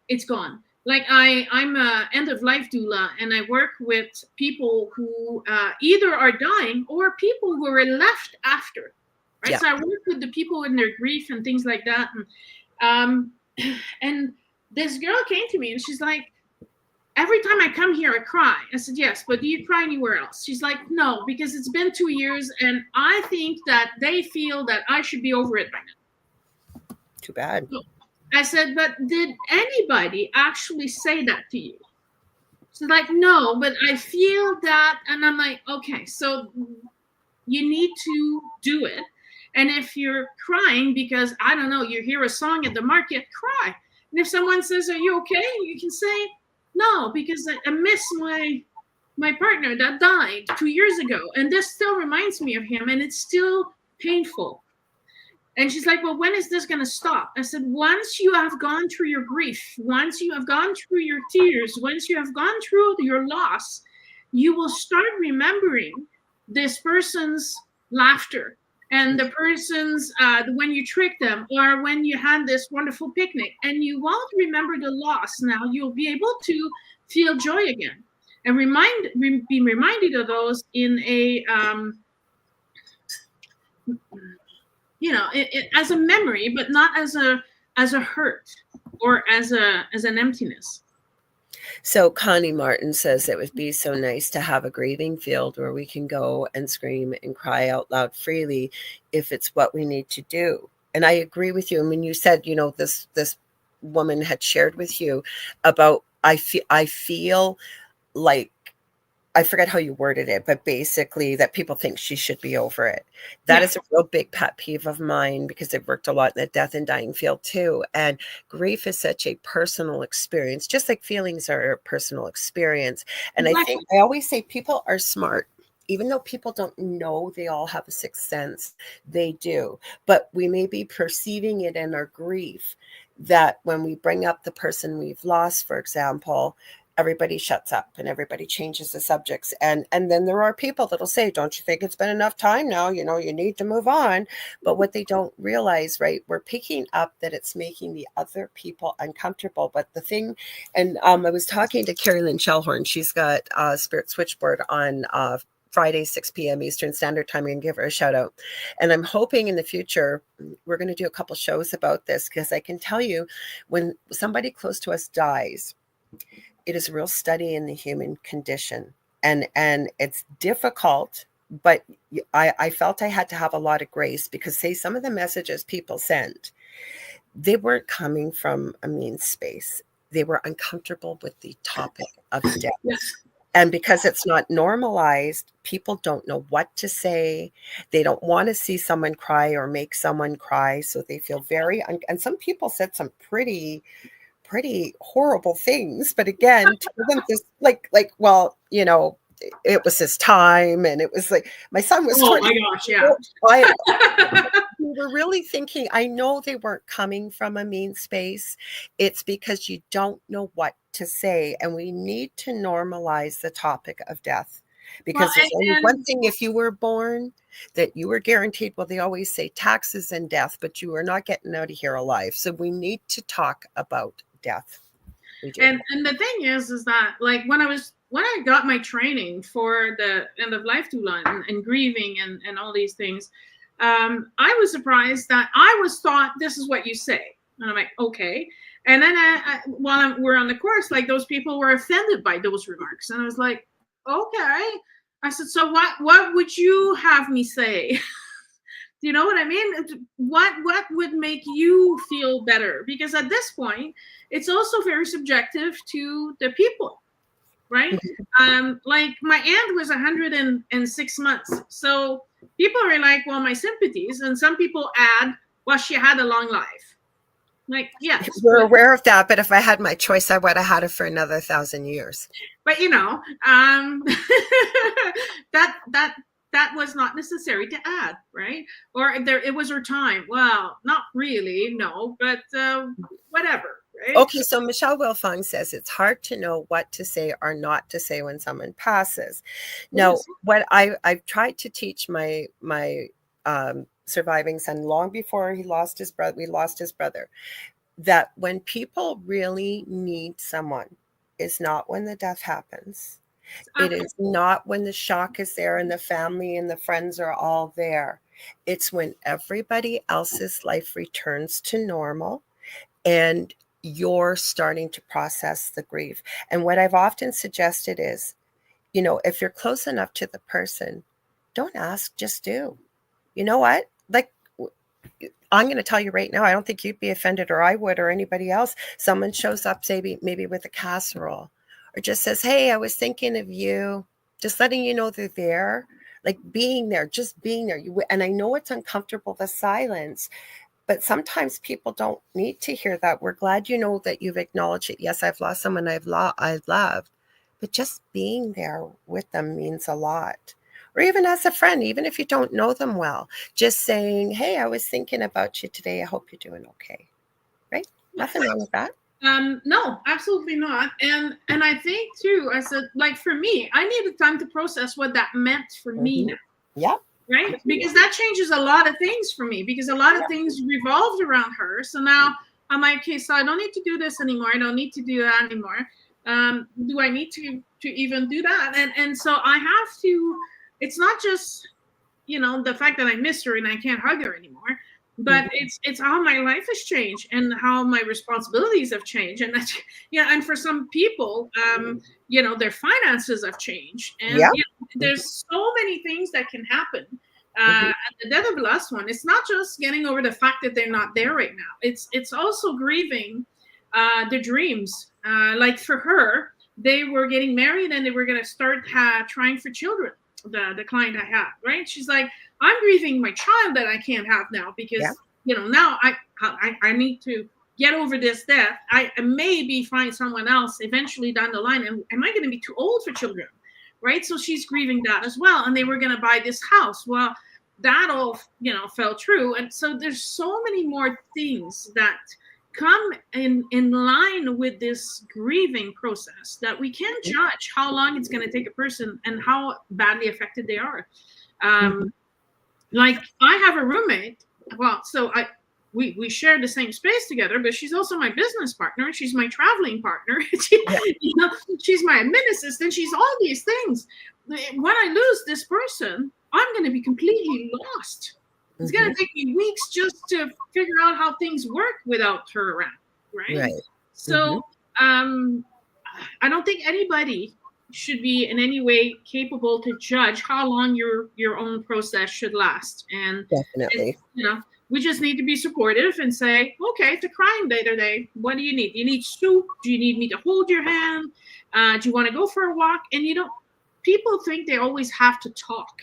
it's gone. Like I'm a end-of-life doula, and I work with people who either are dying or people who are left after, right? Yeah. So I work with the people in their grief and things like that. And this girl came to me and she's like, every time I come here, I cry. I said, yes, but do you cry anywhere else? She's like, no, because it's been 2 years and I think that they feel that I should be over it by now. Too bad. So I said, but did anybody actually say that to you? She's like, no, but I feel that. And I'm like, okay, so you need to do it. And if you're crying because, I don't know, you hear a song at the market, cry. And if someone says, are you okay? You can say, no, because I miss my partner that died 2 years ago, and this still reminds me of him, and it's still painful. And she's like, well, when is this going to stop? I said, once you have gone through your grief, once you have gone through your tears, once you have gone through your loss, you will start remembering this person's laughter and the person's, when you tricked them, or when you had this wonderful picnic, and you won't remember the loss. Now you'll be able to feel joy again and be reminded of those in a, as a memory, but not as a hurt or as an emptiness. So Connie Martin says it would be so nice to have a grieving field where we can go and scream and cry out loud freely if it's what we need to do. And I agree with you. And when you said, this woman had shared with you about, I feel like, I forget how you worded it, but basically that people think she should be over it. That is a real big pet peeve of mine, because I've worked a lot in the death and dying field too. And grief is such a personal experience, just like feelings are a personal experience. And I think I always say people are smart. Even though people don't know they all have a sixth sense, they do. But we may be perceiving it in our grief, that when we bring up the person we've lost, for example, everybody shuts up and everybody changes the subjects. And then there are people that'll say, don't you think it's been enough time now? You need to move on. But what they don't realize, right, we're picking up that it's making the other people uncomfortable. But the thing, and I was talking to Carrie Lynn Shellhorn. She's got a Spirit Switchboard on Friday, 6 p.m. Eastern Standard Time. You can give her a shout out. And I'm hoping in the future, we're going to do a couple shows about this, because I can tell you, when somebody close to us dies, it is a real study in the human condition, and it's difficult, but I felt I had to have a lot of grace, because say some of the messages people sent, they weren't coming from a mean space. They were uncomfortable with the topic of death. And because it's not normalized, people don't know what to say. They don't want to see someone cry or make someone cry. So they feel and some people said some pretty horrible things, but again, to them just like, well, it was his time, and it was like my son was. Oh my gosh, yeah. We were really thinking. I know they weren't coming from a mean space. It's because you don't know what to say, and we need to normalize the topic of death. Because there's only one thing, if you were born, that you were guaranteed. Well, they always say taxes and death, but you are not getting out of here alive. So we need to talk about death. And the thing is that, like, when I got my training for the end of life doula and grieving and all these things, I was surprised that I was taught this is what you say, and I'm like, okay. And then while we're on the course, like, those people were offended by those remarks, and I was like, okay. I said, so what would you have me say? Do you know what I mean? What would make you feel better? Because at this point, it's also very subjective to the people, right? Like, my aunt was 106 months. So people are like, well, my sympathies. And some people add, well, she had a long life. Like, yes. We're aware of that, but if I had my choice, I would have had it for another 1,000 years. But, that was not necessary to add, right? Or it was her time. Well, not really, no, but whatever, right? Okay, so Michelle Wilfong says it's hard to know what to say or not to say when someone passes. Now, what I've tried to teach my surviving son, long before we lost his brother, that when people really need someone, it's not when the death happens. It is not when the shock is there and the family and the friends are all there. It's when everybody else's life returns to normal and you're starting to process the grief. And what I've often suggested is, if you're close enough to the person, don't ask, just do. You know what? Like, I'm going to tell you right now, I don't think you'd be offended, or I would, or anybody else. Someone shows up, say, maybe with a casserole, or just says, hey, I was thinking of you, just letting you know they're there, like being there, just being there. And I know it's uncomfortable, the silence, but sometimes people don't need to hear that. We're glad that you've acknowledged it. Yes, I've lost someone I've loved, but just being there with them means a lot. Or even as a friend, even if you don't know them well, just saying, hey, I was thinking about you today. I hope you're doing okay. Right? Nothing wrong with that. No, absolutely not. And I think too, I said, like for me, I needed time to process what that meant for me now. Yep. Right? Because that changes a lot of things for me, because a lot of things revolved around her. So now I'm like, okay, so I don't need to do this anymore. I don't need to do that anymore. Do I need to even do that? And so I have to, it's not just, the fact that I miss her and I can't hug her anymore, but it's how my life has changed and how my responsibilities have changed. And that's, and for some people, their finances have changed. And there's so many things that can happen at the death of the last one. It's not just getting over the fact that they're not there right now. It's also grieving the dreams. Like for her, they were getting married and they were going to start trying for children. The client I have, right? She's like, I'm grieving my child that I can't have now because now I need to get over this death. I maybe find someone else eventually down the line, and am I going to be too old for children, right? So she's grieving that as well, and they were going to buy this house. Well, that all fell true, and so there's so many more things that come in line with this grieving process that we can't judge how long it's going to take a person and how badly affected they are. Like I have a roommate. Well, so we share the same space together, but she's also my business partner. She's my traveling partner. She's my admin assistant. She's all these things. When I lose this person, I'm going to be completely lost. It's going to take me weeks just to figure out how things work without her around, right? So I don't think anybody should be in any way capable to judge how long your own process should last. And definitely, we just need to be supportive and say, okay, it's a crying day today. What do you need? Do you need soup? Do you need me to hold your hand? Do you want to go for a walk? And people think they always have to talk.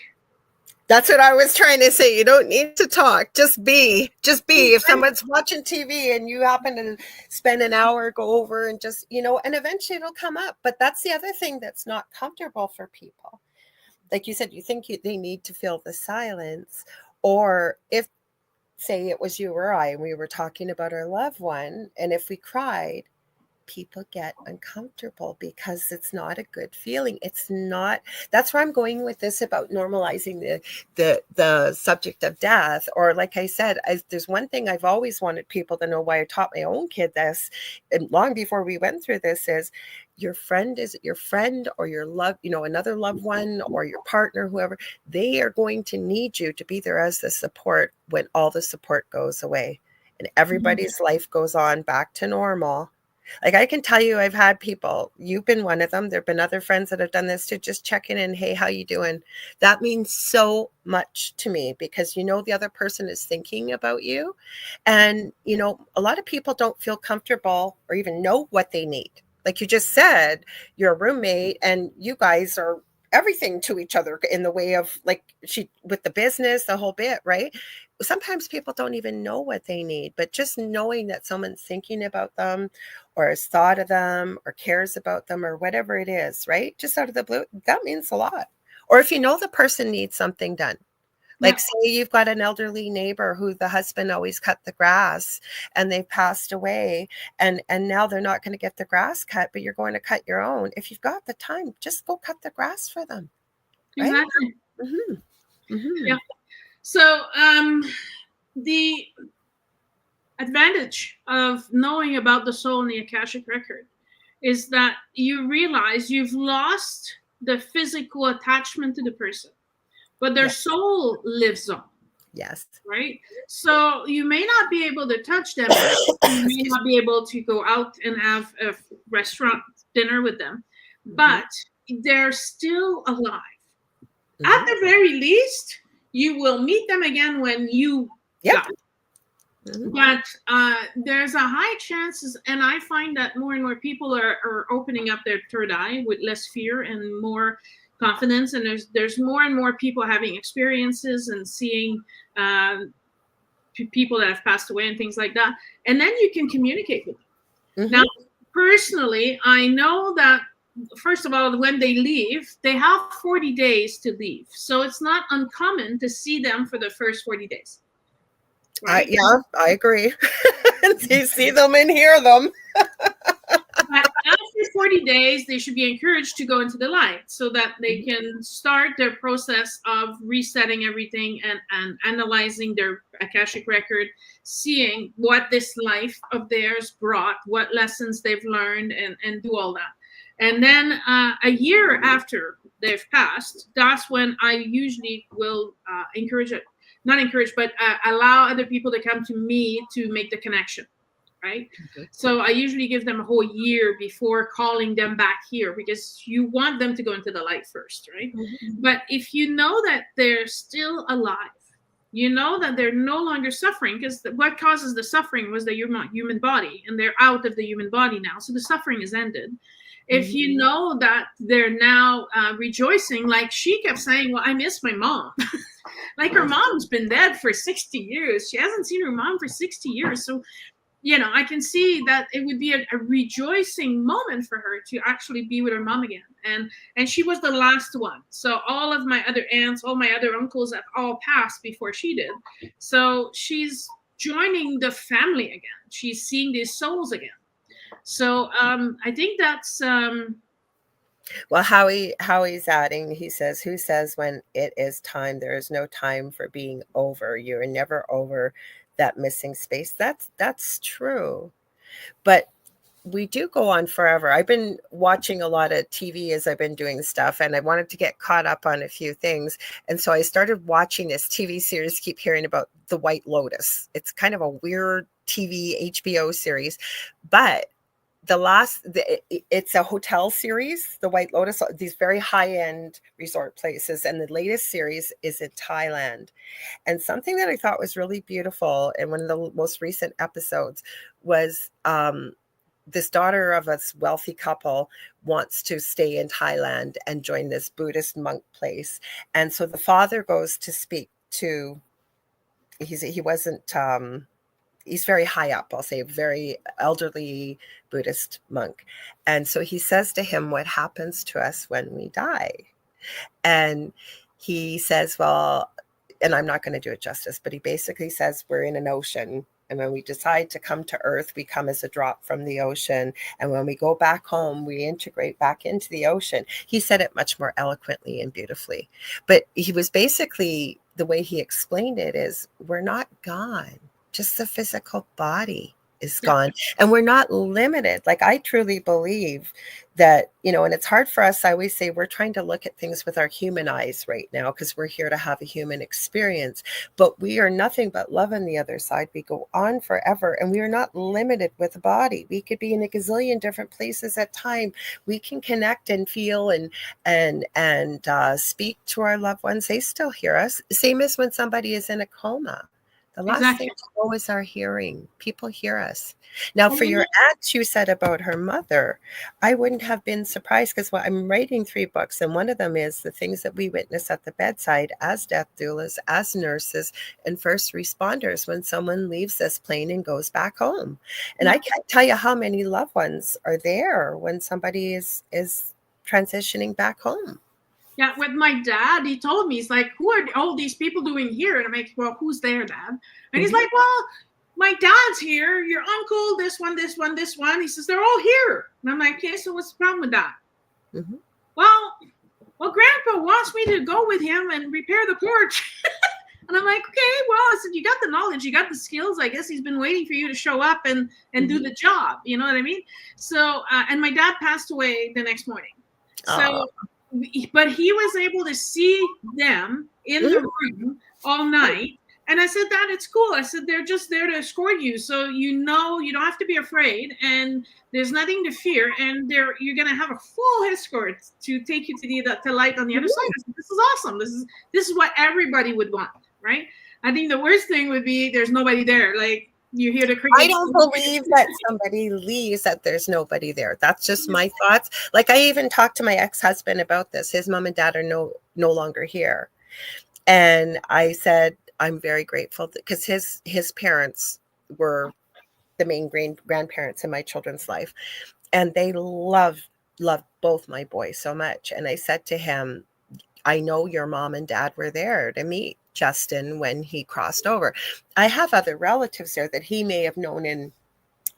That's what I was trying to say. You don't need to talk. Just be. If someone's watching TV and you happen to spend an hour, go over and just, and eventually it'll come up. But that's the other thing that's not comfortable for people. Like you said, you think they need to feel the silence. Or if, say, it was you or I, and we were talking about our loved one, and if we cried, people get uncomfortable because it's not a good feeling. It's not. That's where I'm going with this about normalizing the subject of death. Or like I said, there's one thing I've always wanted people to know, why I taught my own kid this, and long before we went through this, is your friend or your love, another loved one or your partner, whoever, they are going to need you to be there as the support when all the support goes away and everybody's life goes on back to normal. Like I can tell you, I've had people, you've been one of them. There've been other friends that have done this too, just checking in. Hey, how you doing? That means so much to me because, the other person is thinking about you. And, a lot of people don't feel comfortable or even know what they need. Like you just said, you're a roommate and you guys are everything to each other in the way of with the business, the whole bit, right? Sometimes people don't even know what they need, but just knowing that someone's thinking about them or has thought of them or cares about them or whatever it is, right? Just out of the blue, that means a lot. Or if the person needs something done. Like say you've got an elderly neighbor who the husband always cut the grass and they've passed away and now they're not going to get the grass cut, but you're going to cut your own. If you've got the time, just go cut the grass for them. Right? Exactly. Yeah. So the advantage of knowing about the soul and the Akashic record is that you realize you've lost the physical attachment to the person, but their soul lives on. Yes. Right? So you may not be able to touch them. You may not be able to go out and have a restaurant dinner with them, but they're still alive. At the very least, you will meet them again when you die. But there's a high chances, and I find that more and more people are opening up their third eye with less fear and more confidence, and there's more and more people having experiences and seeing people that have passed away and things like that, and then you can communicate with them. Now, personally, I know that first of all, when they leave, they have 40 days to leave. So it's not uncommon to see them for the first 40 days. Right? I agree. You see them and hear them. But after 40 days, they should be encouraged to go into the light so that they can start their process of resetting everything and analyzing their Akashic record, seeing what this life of theirs brought, what lessons they've learned, and do all that. And then a year after they've passed, that's when I usually will encourage it. Not encourage, but allow other people to come to me to make the connection. Right. Okay. So I usually give them a whole year before calling them back here, because you want them to go into the light first. Right. Mm-hmm. But if you know that they're still alive, you know that they're no longer suffering, because what causes the suffering was the human body, and they're out of the human body now. So the suffering is ended. If you know that they're now rejoicing, like she kept saying, well, I miss my mom. Like her mom's been dead for 60 years. She hasn't seen her mom for 60 years. So, I can see that it would be a rejoicing moment for her to actually be with her mom again. And she was the last one. So all of my other aunts, all my other uncles have all passed before she did. So she's joining the family again. She's seeing these souls again. So I think that's... Well, Howie's adding, he says, who says when it is time, there is no time for being over. You're never over that missing space. That's true. But we do go on forever. I've been watching a lot of TV as I've been doing stuff, and I wanted to get caught up on a few things. And so I started watching this TV series, keep hearing about The White Lotus. It's kind of a weird TV HBO series, but it's a hotel series, The White Lotus, these very high-end resort places. And the latest series is in Thailand. And something that I thought was really beautiful in one of the most recent episodes was this daughter of a wealthy couple wants to stay in Thailand and join this Buddhist monk place. And so the father goes to speak to, he's very high up, I'll say, very elderly Buddhist monk. And so he says to him, what happens to us when we die? And he says, well, and I'm not going to do it justice, but he basically says we're in an ocean. And when we decide to come to Earth, we come as a drop from the ocean. And when we go back home, we integrate back into the ocean. He said it much more eloquently and beautifully. But he was basically, the way he explained it is, we're not gone. Just the physical body is gone. And we're not limited. Like, I truly believe that, and it's hard for us. I always say we're trying to look at things with our human eyes right now, because we're here to have a human experience. But we are nothing but love on the other side. We go on forever, and we are not limited with the body. We could be in a gazillion different places at time. We can connect and feel and speak to our loved ones. They still hear us. Same as when somebody is in a coma. The last thing to go is our hearing. People hear us. Now, for your aunt, you said about her mother, I wouldn't have been surprised, because I'm writing 3 books, and one of them is the things that we witness at the bedside as death doulas, as nurses, and first responders when someone leaves this plane and goes back home. And I can't tell you how many loved ones are there when somebody is transitioning back home. Yeah, with my dad, he told me, he's like, who are all these people doing here? And I'm like, well, who's there, Dad? And he's like, well, my dad's here, your uncle, this one. He says, they're all here. And I'm like, okay, so what's the problem with that? Mm-hmm. Well, Grandpa wants me to go with him and repair the porch. And I'm like, okay, well, I said, you got the knowledge, you got the skills. I guess he's been waiting for you to show up and do the job. You know what I mean? So, and my dad passed away the next morning. So... But he was able to see them in the room all night. And I said, Dad, it's cool. I said, they're just there to escort you. So, you don't have to be afraid, and there's nothing to fear. And you're going to have a full escort to take you to the light on the other side. I said, this is awesome. This is what everybody would want, right? I think the worst thing would be there's nobody there. Like, you hear the crickets. I don't believe that somebody leaves, that there's nobody there. That's just my thoughts. Like, I even talked to my ex-husband about this. His mom and dad are no longer here. And I said, I'm very grateful because his parents were the main grandparents in my children's life. And they love loved both my boys so much. And I said to him, I know your mom and dad were there to meet Justin when he crossed over. I have other relatives there that he may have known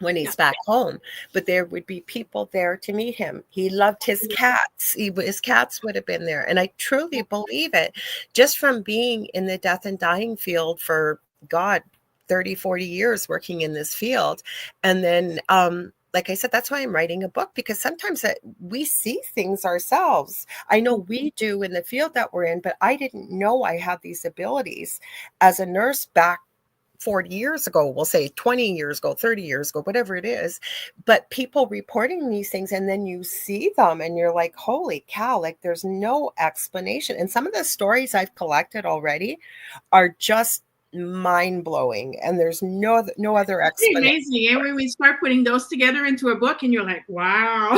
when he's back home, but there would be people there to meet him. He loved his cats. His cats would have been there. And I truly believe it, just from being in the death and dying field for 30, 40 years working in this field. And then, like I said, that's why I'm writing a book, because sometimes we see things ourselves. I know we do in the field that we're in, but I didn't know I had these abilities as a nurse back 40 years ago, we'll say 20 years ago, 30 years ago, whatever it is. But people reporting these things, and then you see them and you're like, holy cow, like there's no explanation. And some of the stories I've collected already are just mind-blowing, and there's no other explanation. Amazing. And when we start putting those together into a book and you're like, wow.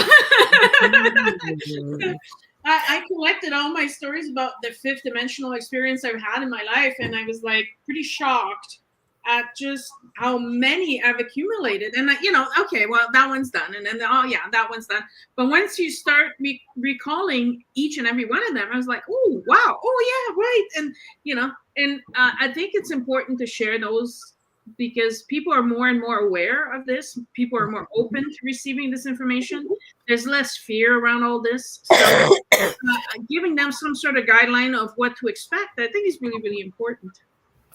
I collected all my stories about the fifth dimensional experience I've had in my life, and I was like pretty shocked at just how many I've accumulated. And okay, well, that one's done, and then that one's done. But once you start recalling each and every one of them, I was like, oh wow, oh yeah, right. And I think it's important to share those, because people are more and more aware of this. People are more open to receiving this information. There's less fear around all this. So giving them some sort of guideline of what to expect, I think is really, really important.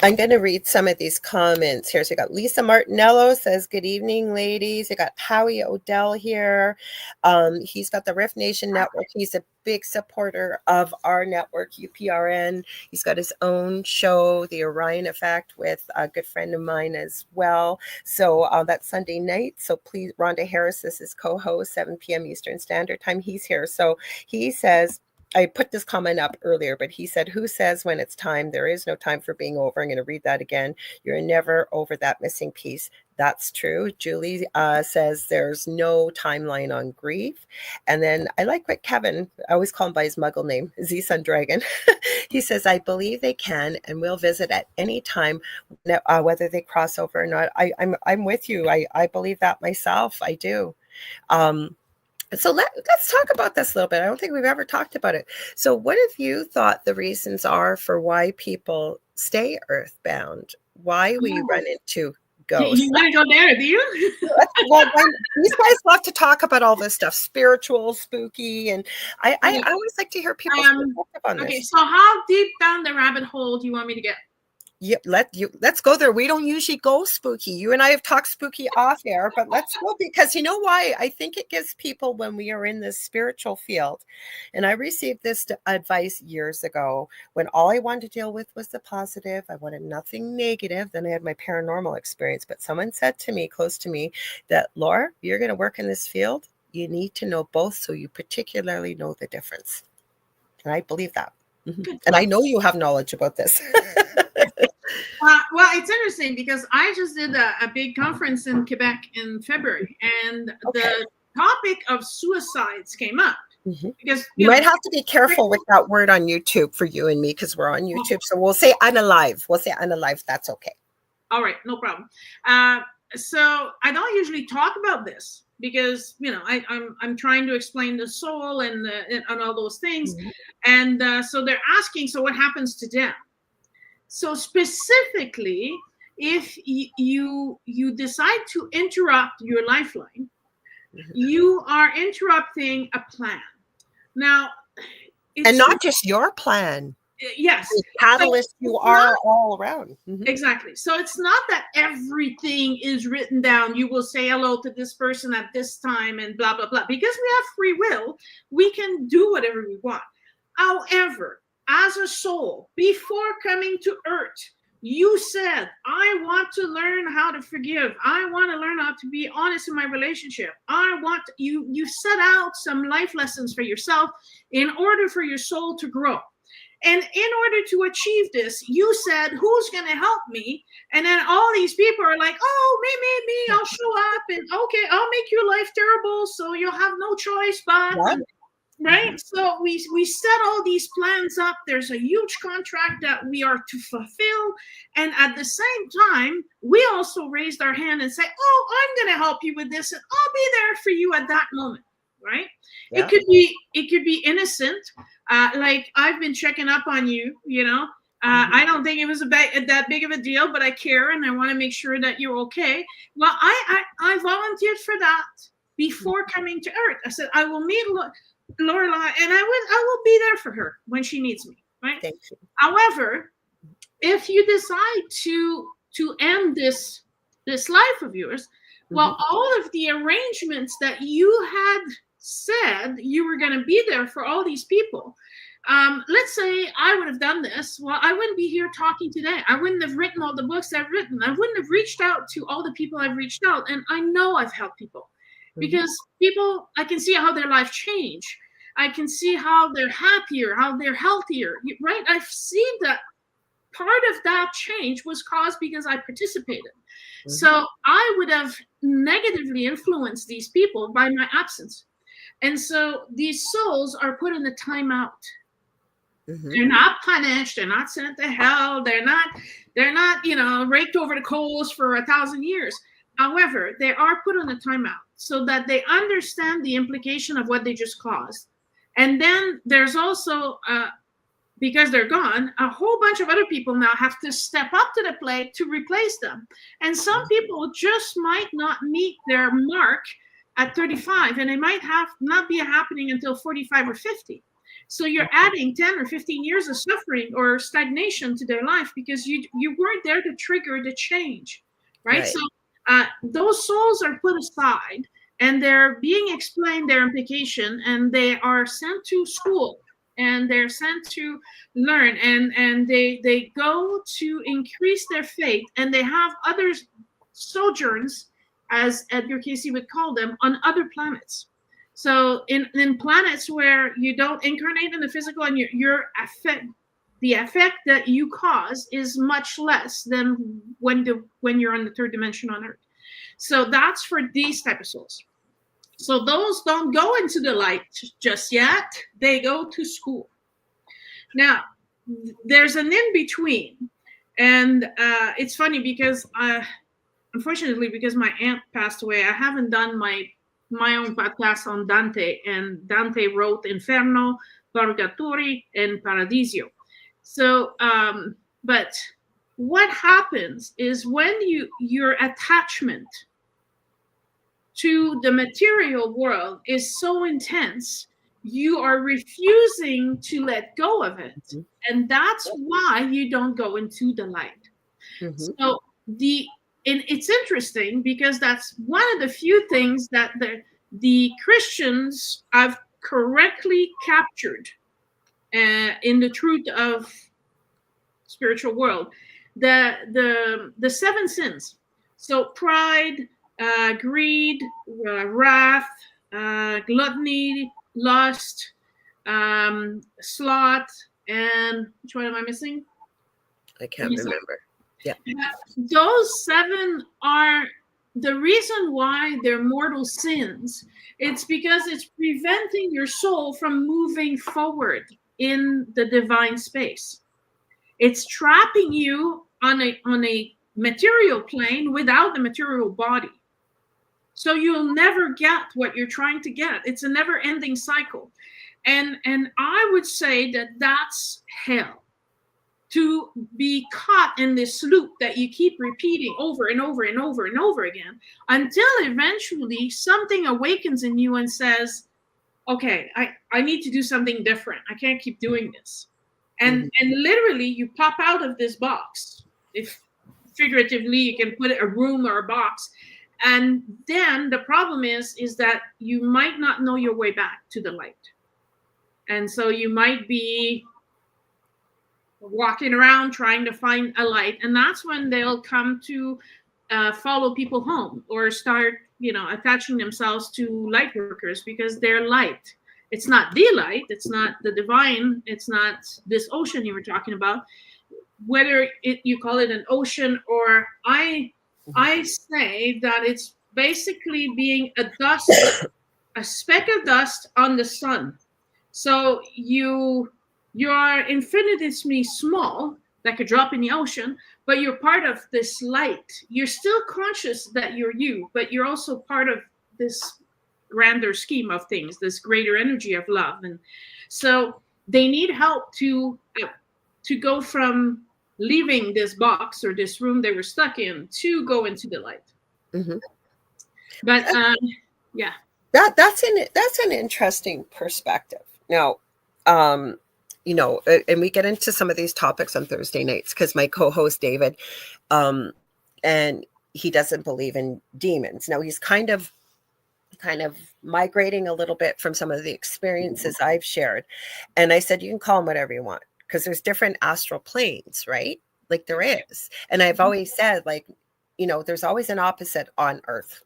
I'm going to read some of these comments here. So you got Lisa Martinello says, good evening, ladies. You got Howie Odell here. He's got the Riff Nation Network. He's a big supporter of our network, UPRN. He's got his own show, The Orion Effect, with a good friend of mine as well. So that's Sunday night. So please, Rhonda Harris is his co-host, 7 p.m. Eastern Standard Time. He's here. So he says, I put this comment up earlier, but he said, who says when it's time? There is no time for being over. I'm going to read that again. You're never over that missing piece. That's true. Julie says there's no timeline on grief. And then I like what Kevin, I always call him by his muggle name, Z-Sun Dragon. He says, I believe they can and will visit at any time, whether they cross over or not. I'm with you. I believe that myself. I do. So let's talk about this a little bit. I don't think we've ever talked about it. So what have you thought the reasons are for why people stay earthbound? Why we run into ghosts? You want to go there, do you? Well, these guys love to talk about all this stuff, spiritual, spooky, and I always like to hear people's perspective on this. Okay, so how deep down the rabbit hole do you want me to get? Yeah, let's go there. We don't usually go spooky. You and I have talked spooky off air, but let's go, because you know why? I think it gives people, when we are in this spiritual field, and I received this advice years ago when all I wanted to deal with was the positive. I wanted nothing negative. Then I had my paranormal experience, but someone said to me, close to me, that Laura, you're going to work in this field. You need to know both, so you particularly know the difference. And I believe that. Mm-hmm. And I know you have knowledge about this. Well, it's interesting because I just did a big conference in Quebec in February, and the topic of suicides came up. Mm-hmm. Because you might have to be careful with that word on YouTube for you and me, because we're on YouTube. So we'll say unalive. We'll say unalive. That's okay. All right, no problem. So I don't usually talk about this because I'm trying to explain the soul and all those things, mm-hmm. And so they're asking, so what happens to them? So specifically, if you decide to interrupt your lifeline, mm-hmm. you are interrupting a plan. Now, and not just your plan. Yes. The catalyst you are all around. Mm-hmm. Exactly. So it's not that everything is written down. You will say hello to this person at this time and blah, blah, blah. Because we have free will, we can do whatever we want. However, as a soul, before coming to earth, you said, I want to learn how to forgive. I want to learn how to be honest in my relationship. You set out some life lessons for yourself in order for your soul to grow. And in order to achieve this, you said, who's going to help me? And then all these people are like, oh, me, I'll show up. And okay, I'll make your life terrible, so you'll have no choice but... What? Right? So we set all these plans up. There's a huge contract that we are to fulfill. And at the same time, we also raised our hand and say, oh, I'm going to help you with this. And I'll be there for you at that moment. right? Yeah. It could be innocent, like I've been checking up on you, you know. I don't think it was that big of a deal, but I care and I want to make sure that you're okay. Well, I volunteered for that before coming to Earth. I said I will meet Lorelei, and I will be there for her when she needs me, right? Thank you. However, if you decide to end this life of yours, well, all of the arrangements that you had said you were going to be there for all these people, let's say I would have done this, well, I wouldn't be here talking today. I wouldn't have written all the books I've written. I wouldn't have reached out to all the people I've reached out. And I know I've helped people because people, I can see how their life changed. I can see how they're happier, how they're healthier, right? I've seen that part of that change was caused because I participated. So I would have negatively influenced these people by my absence. And so these souls are put in the timeout. They're not punished. They're not sent to hell. They're not, you know, raked over the coals for 1,000 years. However, they are put on the timeout so that they understand the implication of what they just caused. And then there's also, because they're gone, a whole bunch of other people now have to step up to the plate to replace them. And some people just might not meet their mark at 35, and it might not be happening until 45 or 50. So you're adding 10 or 15 years of suffering or stagnation to their life because you weren't there to trigger the change, right? So those souls are put aside and they're being explained their implication, and they are sent to school and they're sent to learn, and they go to increase their faith, and they have other sojourns, as Edgar Casey would call them, on other planets. So in planets where you don't incarnate in the physical and the effect that you cause is much less than when you're on the third dimension on Earth. So that's for these type of souls. So those don't go into the light just yet. They go to school. Now, there's an in-between. And it's funny because, unfortunately, because my aunt passed away, I haven't done my own podcast on Dante. And Dante wrote Inferno, Purgatory, and Paradiso. So, but what happens is when your attachment to the material world is so intense, you are refusing to let go of it. And that's why you don't go into the light. So it's interesting because that's one of the few things that the Christians have correctly captured in the truth of spiritual world. The 7 sins. So pride, greed, wrath, gluttony, lust, sloth, and which one am I missing? I can't remember. Yeah. Those 7 are the reason why they're mortal sins. It's because it's preventing your soul from moving forward in the divine space. It's trapping you on a material plane without the material body. So you'll never get what you're trying to get. It's a never-ending cycle. And I would say that that's hell. To be caught in this loop that you keep repeating over and over and over and over again until eventually something awakens in you and says, okay, I need to do something different. I can't keep doing this. And literally you pop out of this box. If figuratively you can put it a room or a box. And then the problem is that you might not know your way back to the light. And so you might be walking around trying to find a light. And that's when they'll come to follow people home or start, attaching themselves to light workers because they're light. It's not the light. It's not the divine. It's not this ocean you were talking about. Whether you call it an ocean or I say that it's basically being a speck of dust on the sun. So you are infinitesimally small, like a drop in the ocean, but you're part of this light. You're still conscious that you're you, but you're also part of this grander scheme of things, this greater energy of love. And so they need help to go from leaving this box or this room they were stuck in to go into the light. Mm-hmm. But yeah, that's an interesting perspective. Now, you know, and we get into some of these topics on Thursday nights because my co-host David, and he doesn't believe in demons. Now he's kind of migrating a little bit from some of the experiences I've shared. And I said, you can call them whatever you want, because there's different astral planes, right? Like there is. And I've always said, like, you know, there's always an opposite on Earth.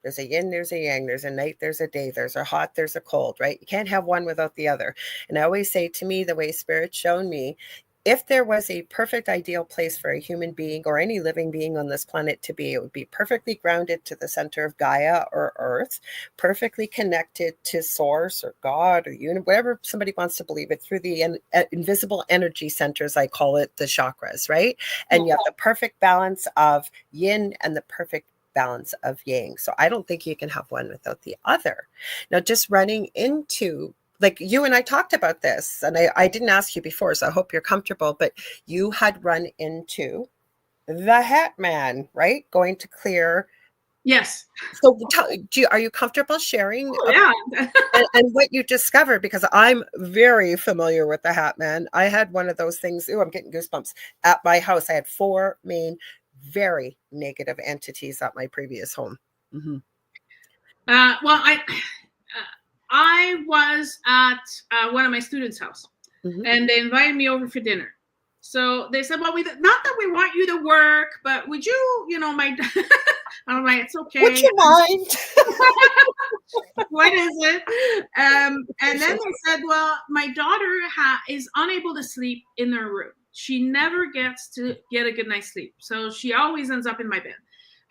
There's a yin, there's a yang, there's a night, there's a day, there's a hot, there's a cold, right? You can't have one without the other. And I always say, to me, the way Spirit's shown me, if there was a perfect ideal place for a human being or any living being on this planet to be, it would be perfectly grounded to the center of Gaia or Earth, perfectly connected to Source or God or Unit, whatever somebody wants to believe it, through the invisible energy centers, I call it the chakras, right? And you have the perfect balance of yin and the perfect balance of yang. So I don't think you can have one without the other. Now, just running into, like, you and I talked about this, and I didn't ask you before, so I hope you're comfortable, but you had run into the Hat Man, right? Going to clear. Yes. So are you comfortable sharing and what you discovered? Because I'm very familiar with the Hat Man. I had one of those things. I'm getting goosebumps. At my house, I had 4 main very negative entities at my previous home. Mm-hmm. Well, I was at one of my students' house, mm-hmm. and they invited me over for dinner. So they said, well, not that we want you to work, but would you, you know, I'm like, it's okay. Would you mind? What is it? And then they said, well, my daughter is unable to sleep in her room. She never gets to get a good night's sleep. So she always ends up in my bed.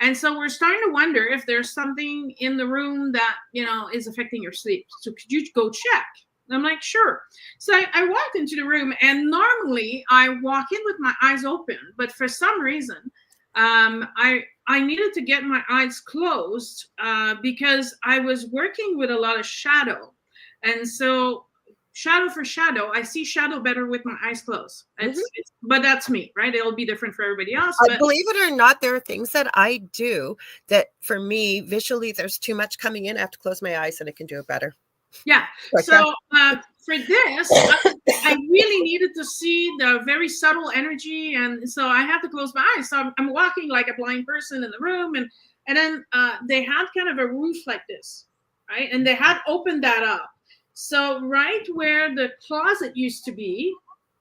And so we're starting to wonder if there's something in the room that, you know, is affecting your sleep. So could you go check? And I'm like, sure. So I walked into the room, and normally I walk in with my eyes open, but for some reason, I needed to get my eyes closed because I was working with a lot of shadow. And so shadow for shadow, I see shadow better with my eyes closed. But that's me, right? It'll be different for everybody else. But believe it or not, there are things that I do that, for me, visually, there's too much coming in. I have to close my eyes and I can do it better. Yeah. So for this, I really needed to see the very subtle energy. And so I had to close my eyes. So I'm walking like a blind person in the room. And then they had kind of a roof like this, right? And they had opened that up. So right where the closet used to be,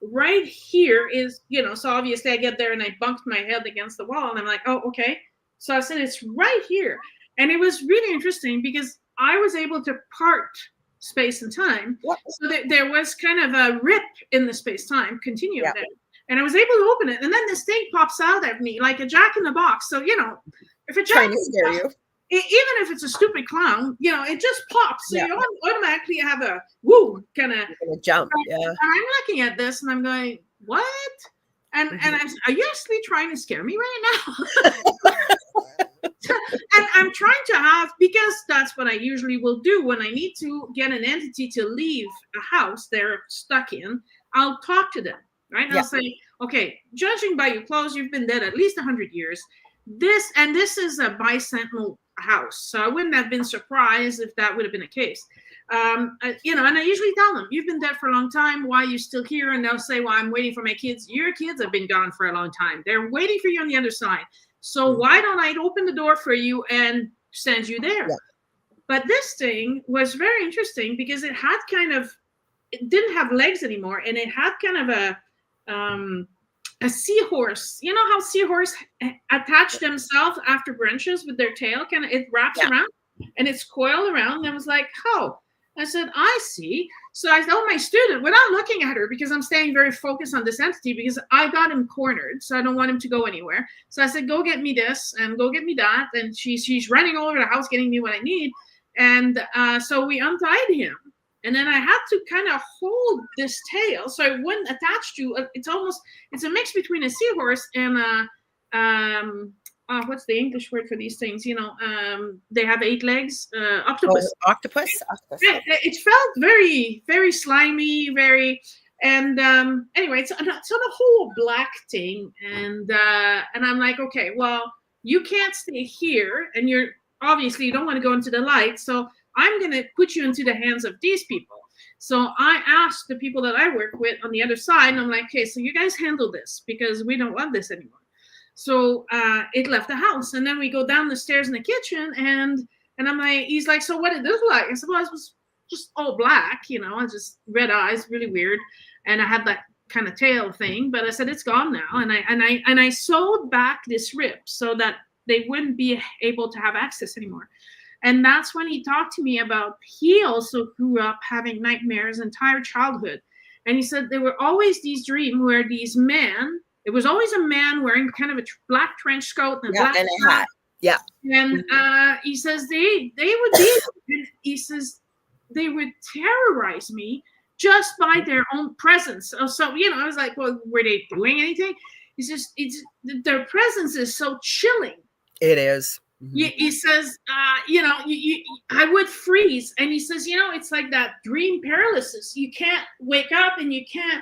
right here is, you know, so obviously I get there and I bumped my head against the wall and I'm like, oh, okay. So I said, it's right here. And it was really interesting because I was able to part space and time. Yep. So that there was kind of a rip in the space-time continuum there. And I was able to open it. And then this thing pops out at me like a jack in the box. So, you know, if a jack in the box, even if it's a stupid clown, you know, it just pops. So you automatically have a woo kind of jump. Yeah. And I'm looking at this and I'm going, what? And I'm, are you actually trying to scare me right now? And I'm trying to have, because that's what I usually will do when I need to get an entity to leave a house they're stuck in, I'll talk to them, right? Yeah. I'll say, okay, judging by your clothes, you've been dead at least 100 years. This is a bicentennial house. So I wouldn't have been surprised if that would have been the case. You know, and I usually tell them, you've been dead for a long time. Why are you still here? And they'll say, well, I'm waiting for my kids. Your kids have been gone for a long time. They're waiting for you on the other side. So why don't I open the door for you and send you there? Yeah. But this thing was very interesting because it had it didn't have legs anymore. And it had kind of a seahorse. You know how seahorse attach themselves after branches with their tail? It wraps around and it's coiled around. And I was like, oh. I said, I see. So I told my student, without looking at her, because I'm staying very focused on this entity, because I got him cornered, so I don't want him to go anywhere. So I said, go get me this and go get me that. And she's running all over the house getting me what I need. And so we untied him. And then I had to kind of hold this tail so it wouldn't attach to, it's a mix between a seahorse and what's the English word for these things? They have 8 legs. Oh, Octopus. octopus. It felt very, very slimy, very. And anyway, so the whole black thing, and I'm like, okay, well, you can't stay here, and you're obviously you don't want to go into the light, so I'm gonna put you into the hands of these people. So I asked the people that I work with on the other side, and I'm like, okay, so you guys handle this because we don't want this anymore. So it left the house, and then we go down the stairs in the kitchen, and I'm like, he's like, so what did it look like? I said, well, it was just all black, just red eyes, really weird, and I had that kind of tail thing. But I said, it's gone now, and I sewed back this rib so that they wouldn't be able to have access anymore. And that's when he talked to me about he also grew up having nightmares entire childhood, and he said there were always these dreams where these men. It was always a man wearing kind of a black trench coat and a black and a hat. Yeah. And he says they would be. He says they would terrorize me just by their own presence. So I was like, well, were they doing anything? He says their presence is so chilling. It is. Mm-hmm. He says, I would freeze. And he says, it's like that dream paralysis. You can't wake up and you can't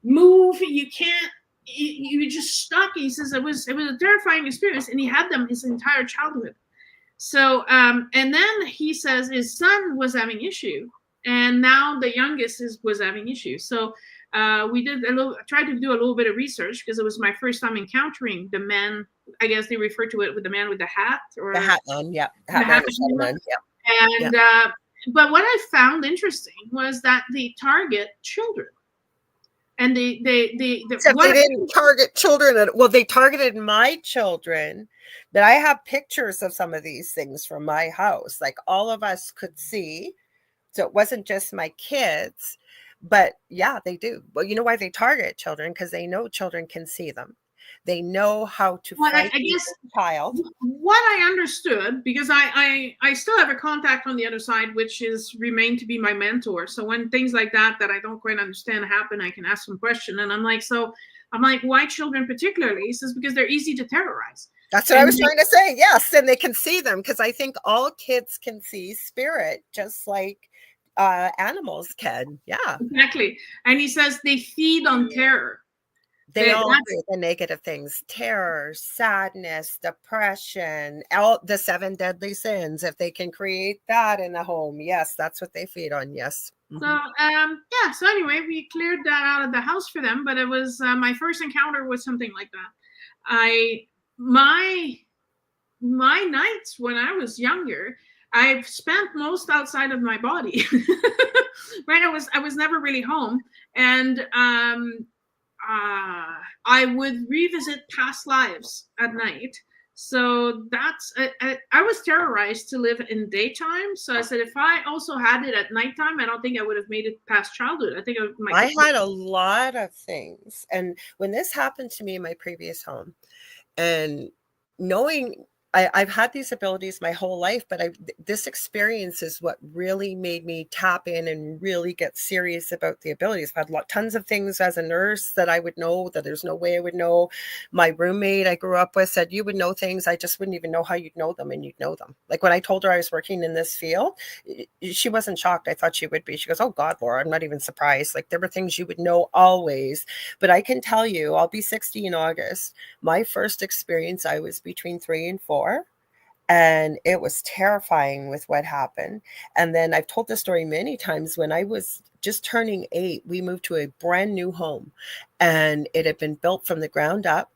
move. You can't. You were just stuck. He says it was a terrifying experience, and he had them his entire childhood. So, and then he says his son was having issue, and now the youngest was having issues. So, we tried to do a little bit of research because it was my first time encountering the man. I guess they refer to it with the man with the hat or the hat on, yeah. Man, yeah. And but what I found interesting was that they target children. And they didn't target children. Well, they targeted my children, but I have pictures of some of these things from my house. Like all of us could see. So it wasn't just my kids, but yeah, they do. Well, you know why they target children? Because they know children can see them. They know how to fight I guess a child. What I understood, because I still have a contact on the other side, which is remained to be my mentor. So when things like that I don't quite understand happen, I can ask some question. And I'm like, why children particularly? He says, because they're easy to terrorize. That's what I was trying to say. Yes. And they can see them, because I think all kids can see spirit, just like animals can. Yeah, exactly. And he says they feed on terror. They all do the negative things: terror, sadness, depression, all the 7 deadly sins. If they can create that in the home, yes, that's what they feed on. Yes. Mm-hmm. So so anyway, we cleared that out of the house for them, but it was my first encounter with something like that. My nights when I was younger, I've spent most outside of my body. Right, I was never really home, and I would revisit past lives at night. So that's I was terrorized to live in daytime. So I said, if I also had it at nighttime, I don't think I would have made it past childhood. I think I had a lot of things. And when this happened to me in my previous home, and knowing I've had these abilities my whole life, but this experience is what really made me tap in and really get serious about the abilities. I've had tons of things as a nurse that I would know that there's no way I would know. My roommate I grew up with said, you would know things. I just wouldn't even know how you'd know them, and you'd know them. Like when I told her I was working in this field, she wasn't shocked. I thought she would be. She goes, oh God, Laura, I'm not even surprised. Like there were things you would know always. But I can tell you, I'll be 60 in August. My first experience, I was between 3 and 4. And it was terrifying with what happened. And then I've told this story many times. When I was just turning 8, we moved to a brand new home, and it had been built from the ground up.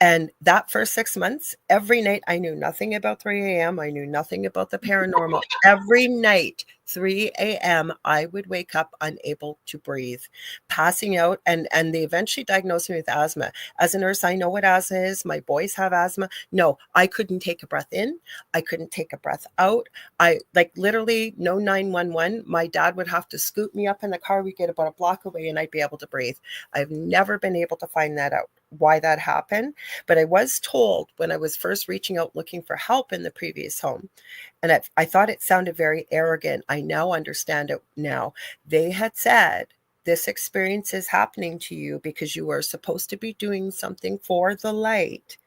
And that first 6 months, every night, I knew nothing about 3 a.m. I knew nothing about the paranormal. Every night, 3 a.m., I would wake up unable to breathe, passing out. And they eventually diagnosed me with asthma. As a nurse, I know what asthma is. My boys have asthma. No, I couldn't take a breath in. I couldn't take a breath out. I literally no 911. My dad would have to scoot me up in the car. We'd get about a block away and I'd be able to breathe. I've never been able to find that out, why that happened. But I was told when I was first reaching out looking for help in the previous home, and I thought it sounded very arrogant. I now understand it now. They had said, this experience is happening to you because you are supposed to be doing something for the light,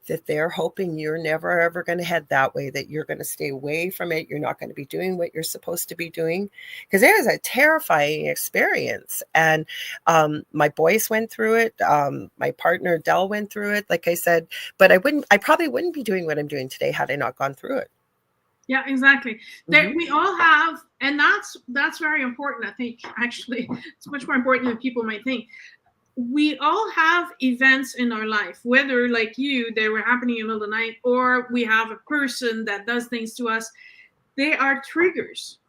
that they're hoping you're never ever going to head that way, that you're going to stay away from it. You're not going to be doing what you're supposed to be doing, because it is a terrifying experience. And my boys went through it. My partner Dell went through it, like I said, but I probably wouldn't be doing what I'm doing today had I not gone through it. Yeah, exactly. We all have, and that's very important. I think actually it's much more important than people might think. We all have events in our life, whether like you, they were happening in the middle of the night, or we have a person that does things to us. They are triggers.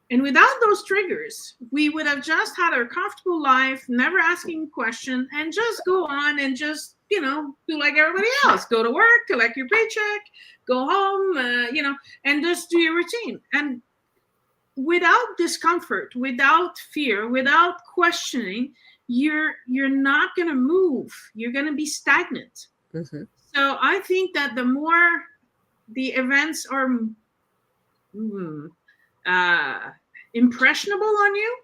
And without those triggers, we would have just had our comfortable life, never asking a question, and just go on and just, do like everybody else. Go to work, collect your paycheck, go home, and just do your routine. And without discomfort, without fear, without questioning, you're not going to move. You're going to be stagnant. Mm-hmm. So I think that the more the events are impressionable on you,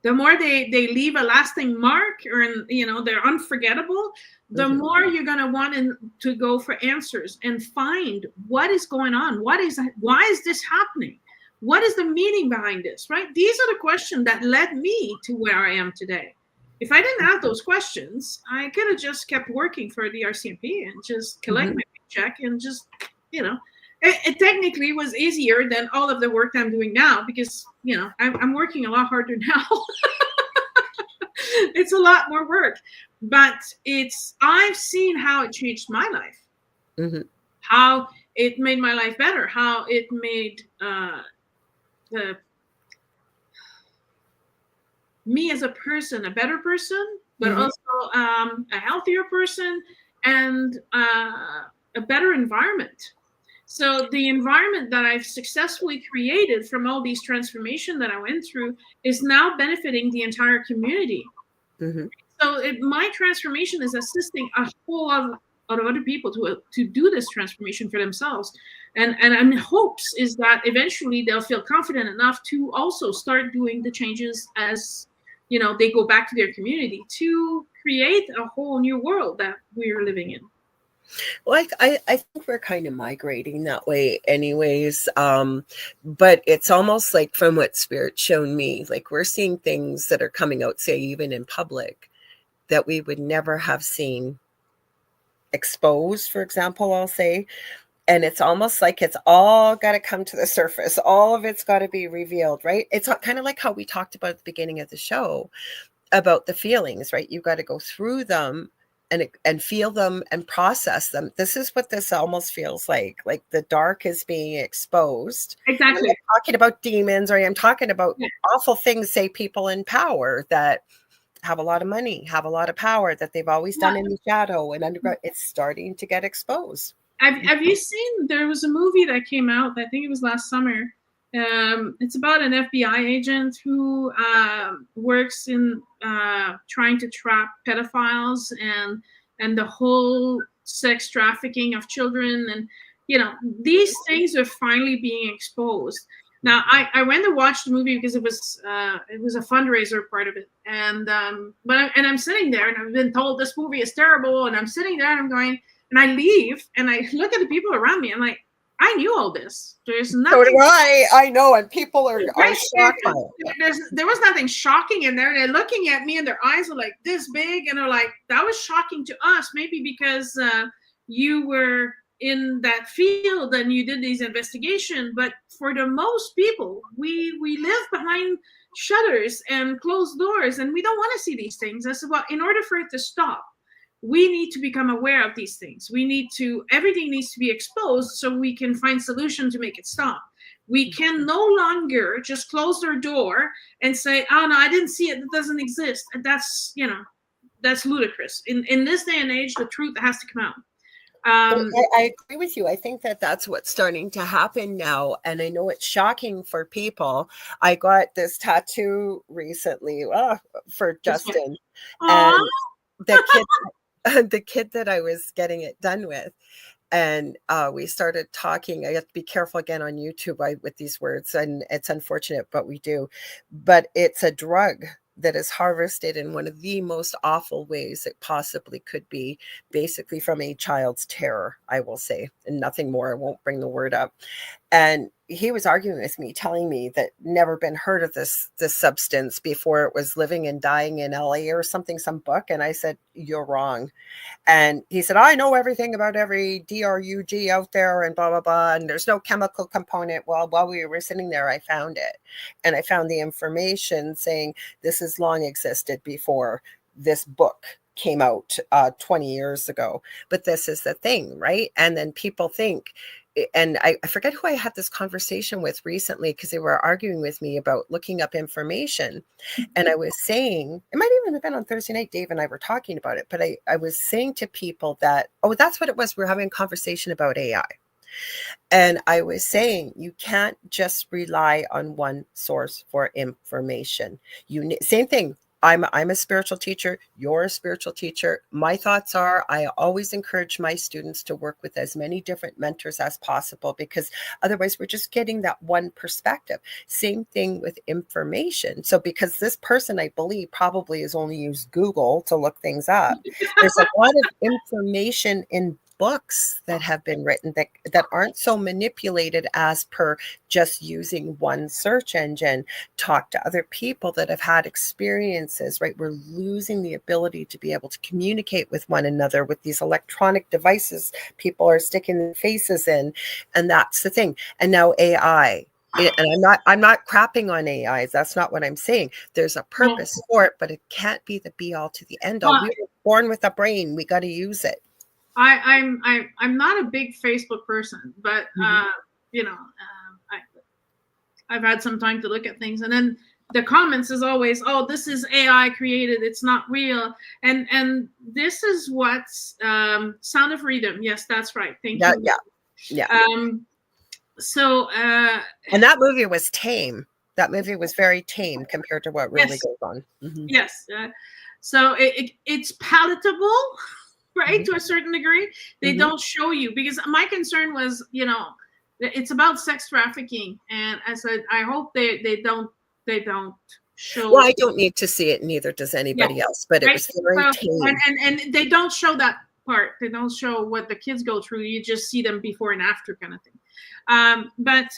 the more they leave a lasting mark, or they're unforgettable, the more you're going to want to go for answers and find what is going on. Why is this happening? What is the meaning behind this, right? These are the questions that led me to where I am today. If I didn't have those questions, I could have just kept working for the RCMP and just collect my paycheck and just, it technically was easier than all of the work that I'm doing now, because, I'm working a lot harder now. It's a lot more work, but I've seen how it changed my life, how it made my life better, how it made me as a person a better person, but also a healthier person, and a better environment. So the environment that I've successfully created from all these transformations that I went through is now benefiting the entire community. So my transformation is assisting a whole lot of other people to do this transformation for themselves. And hopes is that eventually they'll feel confident enough to also start doing the changes as, they go back to their community to create a whole new world that we're living in. Well, I think we're kind of migrating that way anyways. But it's almost like, from what Spirit's shown me, like we're seeing things that are coming out, say, even in public, that we would never have seen exposed, for example, I'll say. And it's almost like it's all got to come to the surface. All of it's got to be revealed, right? It's kind of like how we talked about at the beginning of the show about the feelings, right? You've got to go through them and feel them and process them. This is what this almost feels like the dark is being exposed. Exactly. I'm talking about demons, or I'm talking about awful things, say people in power that have a lot of money, have a lot of power, that they've always done in the shadow and underground. It's starting to get exposed. Have you seen, there was a movie that came out, I think it was last summer. It's about an FBI agent who works in trying to trap pedophiles and the whole sex trafficking of children. And, these things are finally being exposed. Now, I went to watch the movie because it was a fundraiser part of it. And I'm sitting there, and I've been told this movie is terrible. And I'm sitting there and I'm going, and I leave and I look at the people around me. I'm like, I knew all this. There's nothing. So do I know, and people are shocked by it. There was nothing shocking in there. They're looking at me and their eyes are like this big, and they're like, that was shocking to us, maybe because you were in that field and you did these investigations. But for the most people, we live behind shutters and closed doors, and we don't want to see these things. I said, well, in order for it to stop, we need to become aware of these things. Everything needs to be exposed so we can find solutions to make it stop. We can no longer just close our door and say, oh no, I didn't see it, it doesn't exist. And that's ludicrous. In this day and age, the truth has to come out. I agree with you. I think that's what's starting to happen now. And I know it's shocking for people. I got this tattoo recently for Justin. And the kid that I was getting it done with, and we started talking. I have to be careful again on YouTube with these words, and it's unfortunate, but we do. But it's a drug that is harvested in one of the most awful ways it possibly could be, basically from a child's terror, I will say, and nothing more. I won't bring the word up. And he was arguing with me, telling me that never been heard of this substance before. It was living and dying in LA or something, some book. And I said, you're wrong. And he said, I know everything about every DRUG out there and blah, blah, blah. And there's no chemical component. Well, while we were sitting there, I found it. And I found the information saying this has long existed before this book came out 20 years ago. But this is the thing, right? And then people think, and I forget who I had this conversation with recently, because they were arguing with me about looking up information. And I was saying, it might even have been on Thursday night, Dave and I were talking about it, but I was saying to people that, oh, that's what it was. We're having a conversation about AI. And I was saying, you can't just rely on one source for information. Same thing. I'm a spiritual teacher. You're a spiritual teacher. My thoughts are, I always encourage my students to work with as many different mentors as possible, because otherwise we're just getting that one perspective. Same thing with information. So because this person, I believe, probably has only used Google to look things up, there's a lot of information in books that have been written that aren't so manipulated as per just using one search engine. Talk to other people that have had experiences, right? We're losing the ability to be able to communicate with one another with these electronic devices people are sticking their faces in. And that's the thing. And now AI. And I'm not crapping on AI. That's not what I'm saying. There's a purpose for it, but it can't be the be all to the end all. We were born with a brain. We got to use it. I'm not a big Facebook person, but I've had some time to look at things, and then the comments is always, "Oh, this is AI created; it's not real." And this is what's Sound of Freedom. Yes, that's right. Thank you. Yeah. So, and that movie was tame. That movie was very tame compared to what really goes on. Mm-hmm. Yes. So it's palatable. Right, to a certain degree, they don't show you, because my concern was, it's about sex trafficking, and I said, I hope they don't show. Well, I don't need to see it, neither does anybody else, but it was very tame. And they don't show that part. They don't show what the kids go through. You just see them before and after kind of thing. But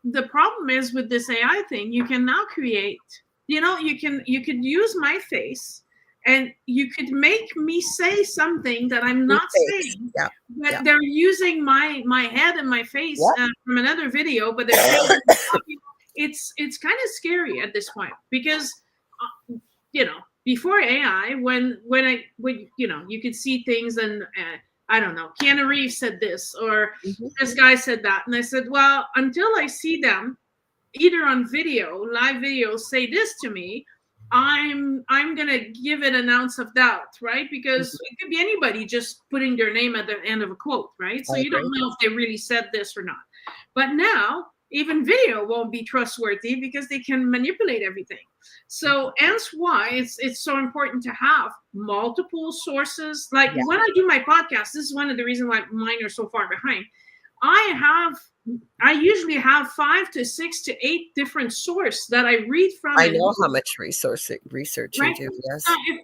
the problem is with this AI thing, you can now create. You could use my face. And you could make me say something that I'm not saying, but they're using my head and my face from another video. But they're it's kind of scary at this point, because before AI, when you could see things, and I don't know, Keanu Reeves said this, or this guy said that, and I said, well, until I see them either on video, live video, say this to me, I'm gonna give it an ounce of doubt, right? Because it could be anybody just putting their name at the end of a quote, right? So you don't know if they really said this or not. But now even video won't be trustworthy, because they can manipulate everything. So hence why it's so important to have multiple sources. Like when I do my podcast, this is one of the reasons why mine are so far behind. I usually have 5 to 6 to 8 different sources that I read from. I know how much research you do.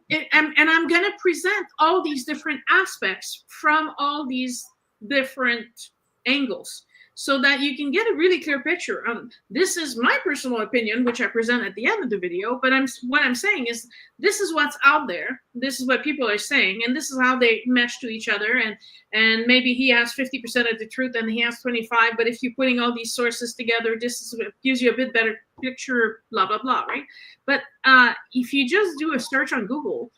Yes. And I'm going to present all these different aspects from all these different angles, so that you can get a really clear picture. This is my personal opinion, which I present at the end of the video. But what I'm saying is, this is what's out there. This is what people are saying, and this is how they mesh to each other. And maybe he has 50% of the truth, and he has 25. But if you're putting all these sources together, gives you a bit better picture. Blah blah blah. Right? But if you just do a search on Google,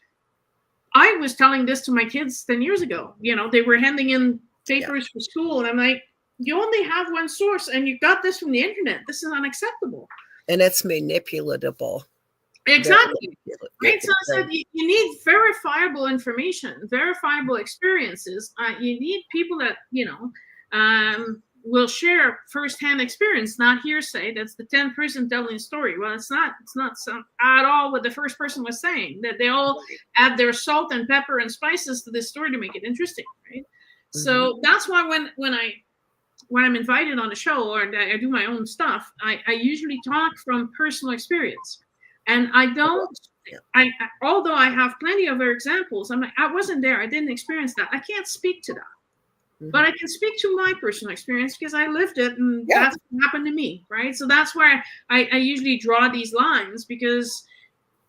I was telling this to my kids 10 years ago. They were handing in papers for school, and I'm like, you only have one source, and you got this from the internet. This is unacceptable. And it's manipulatable. Exactly. Right. So I said, you need verifiable information, verifiable experiences. You need people that, will share firsthand experience, not hearsay. That's the 10th person telling a story. Well, it's not at all what the first person was saying, that they all add their salt and pepper and spices to this story to make it interesting. Right. So that's why when I'm invited on a show, or I do my own stuff, I usually talk from personal experience. And although I have plenty of other examples, I'm like, I wasn't there. I didn't experience that. I can't speak to that. But I can speak to my personal experience because I lived it, and that's what happened to me, right? So that's why I usually draw these lines, because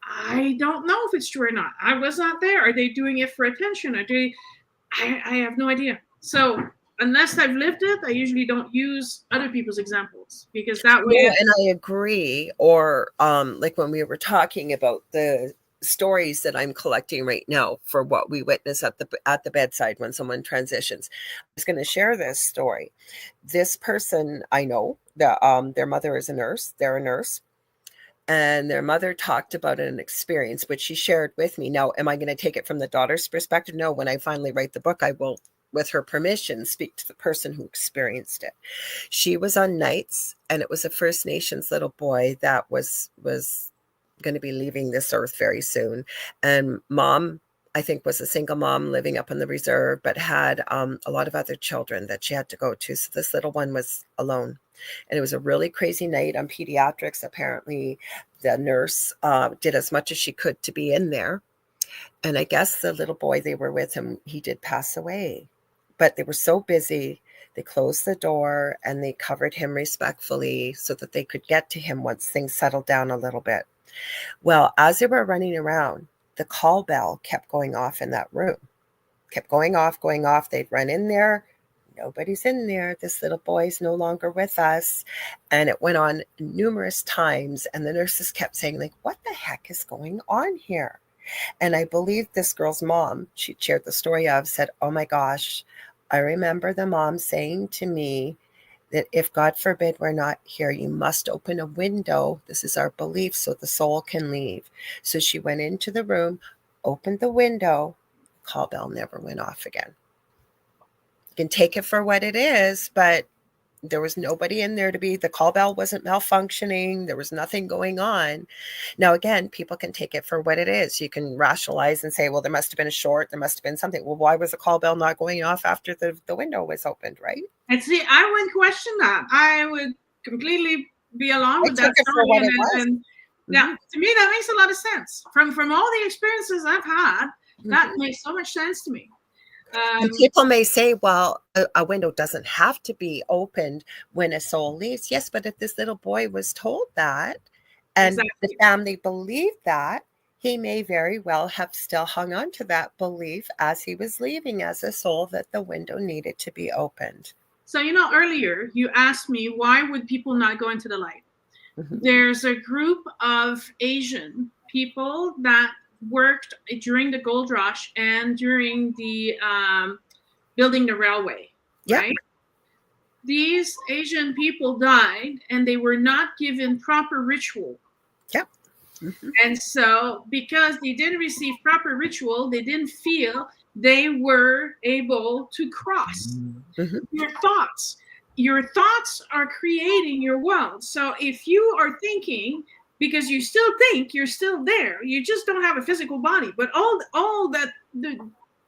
I don't know if it's true or not. I was not there. Are they doing it for attention? I have no idea. So unless I've lived it, I usually don't use other people's examples, because that way. Yeah, and I agree. Or like when we were talking about the stories that I'm collecting right now for what we witness at the bedside when someone transitions. I was going to share this story. This person I know, their mother is a nurse. They're a nurse. And their mother talked about an experience which she shared with me. Now, am I going to take it from the daughter's perspective? No, when I finally write the book, I will, with her permission, speak to the person who experienced it. She was on nights, and it was a First Nations little boy that was going to be leaving this earth very soon. And mom, I think, was a single mom living up on the reserve, but had a lot of other children that she had to go to. So this little one was alone. And it was a really crazy night on pediatrics. Apparently, the nurse did as much as she could to be in there. And I guess the little boy they were with him, he did pass away. But they were so busy, they closed the door and they covered him respectfully so that they could get to him once things settled down a little bit. Well, as they were running around, the call bell kept going off in that room. Kept going off. They'd run in there. Nobody's in there. This little boy's no longer with us. And it went on numerous times. And the nurses kept saying, like, what the heck is going on here? And I believe this girl's mom, she shared the story of, said, oh my gosh, I remember the mom saying to me that if God forbid we're not here, you must open a window. This is our belief, so the soul can leave. So she went into the room, opened the window, call bell never went off again. You can take it for what it is, but there was nobody in there the call bell wasn't malfunctioning. There was nothing going on. Now, again, people can take it for what it is. You can rationalize and say, well, there must have been a short. There must have been something. Well, why was the call bell not going off after the window was opened, right? And see, I wouldn't question that. I would completely be along with that story. Yeah, to me, that makes a lot of sense. From all the experiences I've had, that makes so much sense to me. And people may say, well, a window doesn't have to be opened when a soul leaves. Yes, but if this little boy was told that, and the family believed that, he may very well have still hung on to that belief as he was leaving as a soul, that the window needed to be opened. So, earlier you asked me, why would people not go into the light? There's a group of Asian people that worked during the gold rush and during the building the railway, right? These Asian people died and they were not given proper ritual. And so because they didn't receive proper ritual, they didn't feel they were able to cross. Your thoughts are creating your world. So if you are thinking, because you still think you're still there, you just don't have a physical body, but all that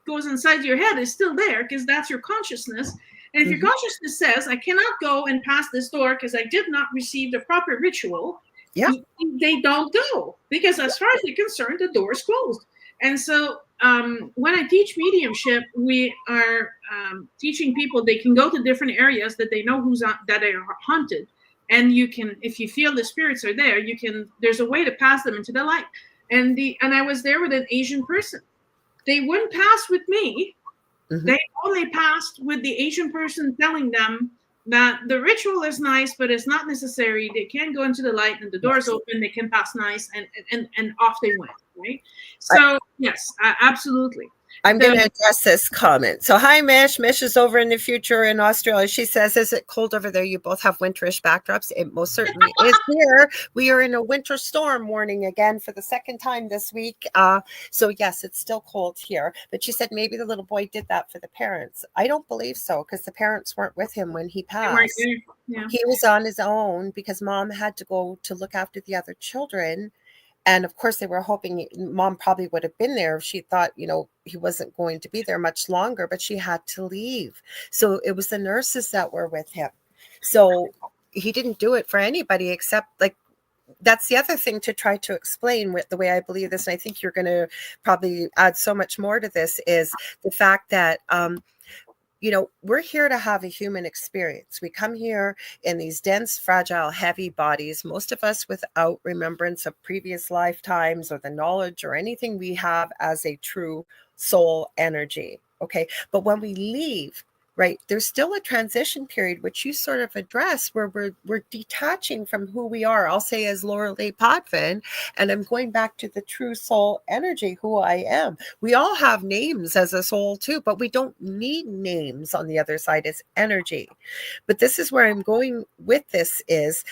goes inside your head is still there, because that's your consciousness. And if your consciousness says, I cannot go and pass this door because I did not receive the proper ritual, they don't go, because as far as they're concerned, the door is closed. And so when I teach mediumship, we are teaching people they can go to different areas that they know that are haunted. And you can, if you feel the spirits are there, there's a way to pass them into the light. And I was there with an Asian person. They wouldn't pass with me. They only passed with the Asian person telling them that the ritual is nice, but it's not necessary. They can go into the light and the door's open. They can pass nice, and off they went, right? So yes, absolutely. I'm going to address this comment. So, hi, Mish. Mish is over in the future in Australia. She says, is it cold over there? You both have winterish backdrops. It most certainly is here. We are in a winter storm warning again for the second time this week. So, yes, it's still cold here. But she said maybe the little boy did that for the parents. I don't believe so, because the parents weren't with him when he passed. He was on his own because mom had to go to look after the other children. And of course, they were hoping mom probably would have been there if she thought, he wasn't going to be there much longer, but she had to leave. So it was the nurses that were with him. So he didn't do it for anybody except, like, that's the other thing to try to explain with the way I believe this. And I think you're going to probably add so much more to this, is the fact that, we're here to have a human experience. We come here in these dense, fragile, heavy bodies, most of us without remembrance of previous lifetimes or the knowledge or anything we have as a true soul energy. Okay. But when we leave, right, there's still a transition period, which you sort of address, where we're detaching from who we are. I'll say as Lorilei Potvin, and I'm going back to the true soul energy, who I am. We all have names as a soul too, but we don't need names on the other side. It's energy. But this is where I'm going with this, is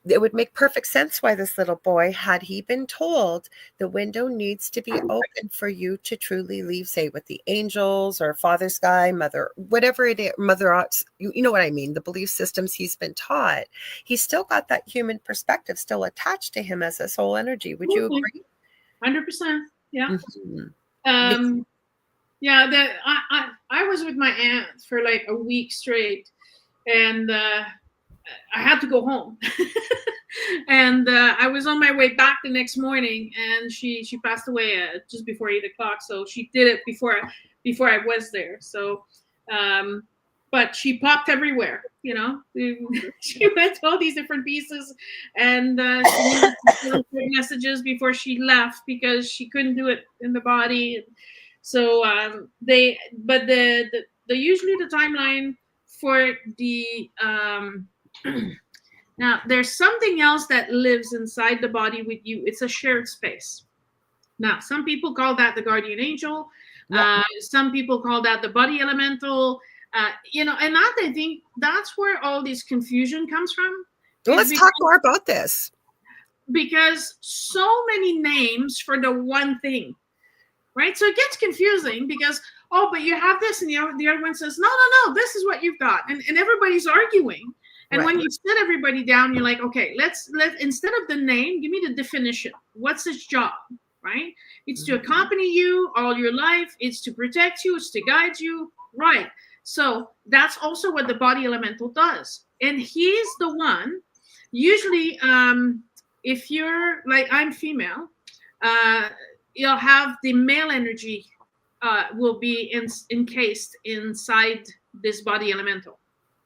it would make perfect sense why this little boy, had he been told the window needs to be open for you to truly leave, say with the angels or Father Sky, Mother, whatever it is, Mother, you know what I mean, the belief systems he's been taught, he's still got that human perspective still attached to him as a soul energy. Would you agree? 100%. Yeah. Mm-hmm. Yeah, that I was with my aunt for like a week straight, and I had to go home. And I was on my way back the next morning, and she passed away just before 8:00. So she did it before I was there. So, but she popped everywhere, she went to all these different pieces, and she needed messages before she left because she couldn't do it in the body. So the usually the timeline for the now there's something else that lives inside the body with you. It's a shared space. Now, some people call that the guardian angel. Some people call that the body elemental. And I think that's where all this confusion comes from. Well, let's talk more about this. Because so many names for the one thing, right? So it gets confusing because, oh, but you have this, and the other one says, no, this is what you've got. And everybody's arguing. And when you sit everybody down, you're like, okay, let's instead of the name, give me the definition. What's its job, right? It's to accompany you all your life. It's to protect you. It's to guide you, right? So that's also what the body elemental does. And he's the one, usually, if you're like, I'm female, you'll have the male energy will be encased inside this body elemental.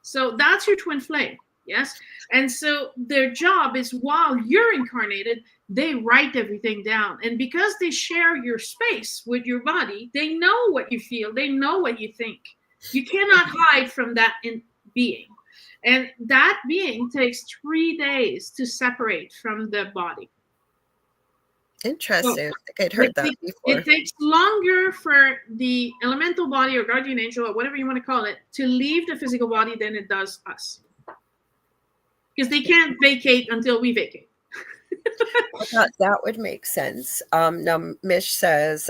So that's your twin flame, yes? And so their job is, while you're incarnated, they write everything down. And because they share your space with your body, they know what you feel. They know what you think. You cannot hide from that being. And that being takes 3 days to separate from the body. Interesting. So, I think I'd heard that before. It takes longer for the elemental body or guardian angel or whatever you want to call it to leave the physical body than it does us. Because they can't vacate until we vacate. That would make sense. Now, Mish says,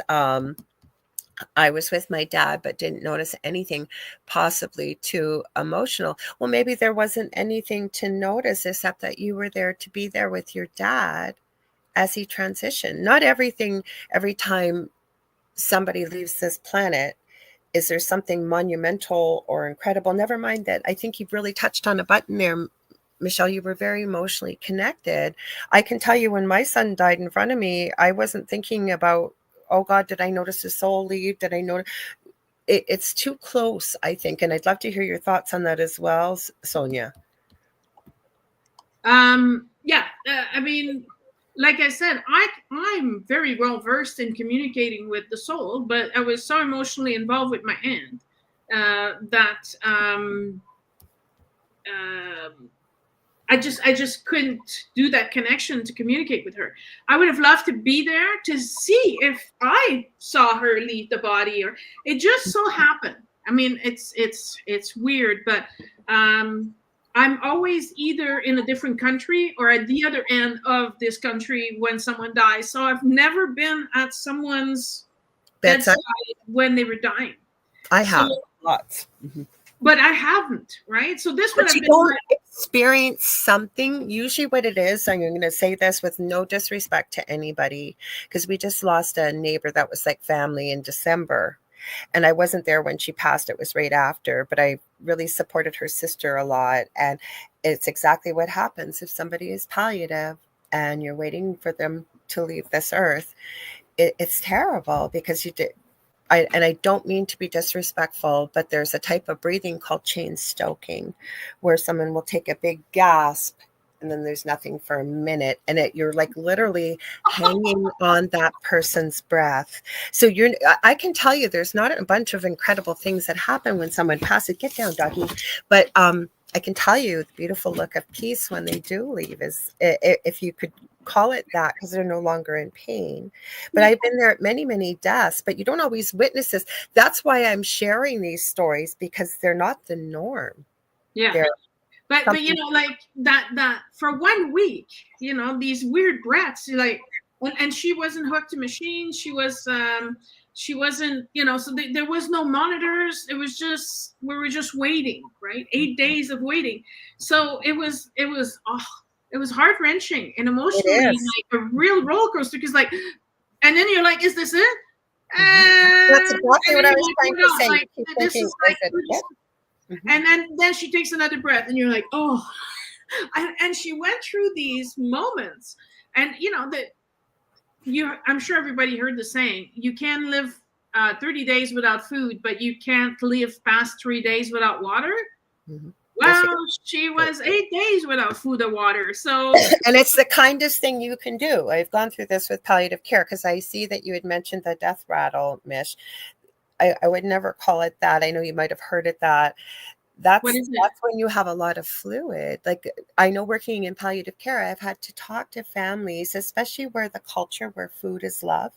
I was with my dad, but didn't notice anything possibly too emotional. Well, maybe there wasn't anything to notice except that you were there to be there with your dad as he transitioned. Not everything, every time somebody leaves this planet, is there something monumental or incredible. Never mind that. I think you've really touched on a button there, Michelle. You were very emotionally connected. I can tell you, when my son died in front of me, I wasn't thinking about, oh God, did I notice his soul leave? Did I notice? It's too close, I think. And I'd love to hear your thoughts on that as well, Sonya. I mean, like I said, I'm very well versed in communicating with the soul, but I was so emotionally involved with my aunt that I just couldn't do that connection to communicate with her. I would have loved to be there to see if I saw her leave the body, or it just so happened. I mean, it's weird, but I'm always either in a different country or at the other end of this country when someone dies. So I've never been at someone's bedside when they were dying. I have lots. Mm-hmm. But I haven't, right? So this would have been don't experience something. Usually what it is, I'm going to say this with no disrespect to anybody, because we just lost a neighbor that was like family in December. And I wasn't there when she passed. It was right after, but I really supported her sister a lot. And it's exactly what happens if somebody is palliative. and you're waiting for them to leave this earth, it's terrible because you did. And I don't mean to be disrespectful, but there's a type of breathing called chain stoking, where someone will take a big gasp and then there's nothing for a minute, and you're like literally hanging on that person's breath. So I can tell you, there's not a bunch of incredible things that happen when someone passes. Get down, doggy. But I can tell you the beautiful look of peace when they do leave is, if you could call it that, because they're no longer in pain. But I've been there at many, many deaths, but you don't always witness this. That's why I'm sharing these stories, because they're not the norm. Yeah. But you know, like that for 1 week, you know, these weird breaths, like, and she wasn't hooked to machines. She wasn't, you know, so there was no monitors. It was just, we were just waiting, right? 8 days of waiting. So it was heart wrenching and emotionally like a real roller coaster. Because like, and then you're like, is this it? That's exactly what I was trying to say. Like, this is like, and then she takes another breath, and you're like, oh. And she went through these moments, and you know that I'm sure everybody heard the saying, you can live 30 days without food, but you can't live past 3 days without water. Well, she was 8 days without food or water. So, and it's the kindest thing you can do. I've gone through this with palliative care, because I see that you had mentioned the death rattle, Mish. I would never call it that. I know you might have heard it that. That's when you have a lot of fluid. Like, I know working in palliative care, I've had to talk to families, especially where the culture where food is love,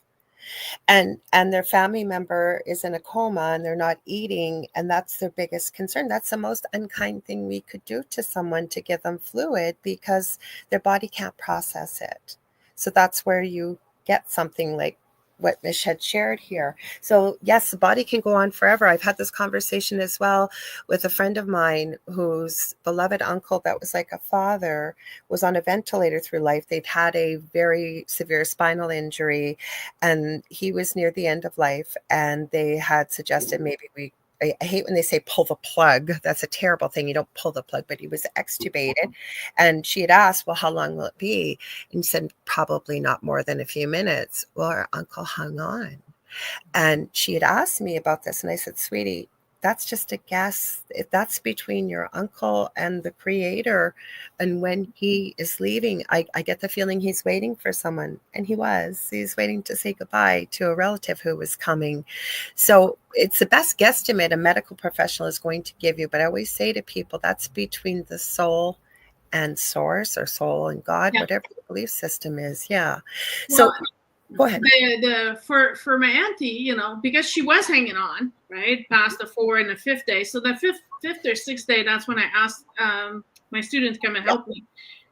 and their family member is in a coma and they're not eating, and that's their biggest concern. That's the most unkind thing we could do to someone, to give them fluid, because their body can't process it. So that's where you get something like what Mish had shared here. So yes, the body can go on forever. I've had this conversation as well with a friend of mine whose beloved uncle, that was like a father, was on a ventilator through life. They'd had a very severe spinal injury, and he was near the end of life, and they had suggested maybe I hate when they say pull the plug. That's a terrible thing. You don't pull the plug, but he was extubated. And she had asked, well, how long will it be? And he said, probably not more than a few minutes. Well, our uncle hung on. And she had asked me about this. And I said, sweetie, that's just a guess. That's between your uncle and the creator. And when he is leaving, I get the feeling he's waiting for someone. And he was. He's waiting to say goodbye to a relative who was coming. So it's the best guesstimate a medical professional is going to give you. But I always say to people, that's between the soul and source, or soul and God, whatever the belief system is. Yeah. So go ahead. For my auntie, you know, because she was hanging on, right, past the 4th and the 5th day. So the fifth or 6th day, that's when I asked my student to come and help me.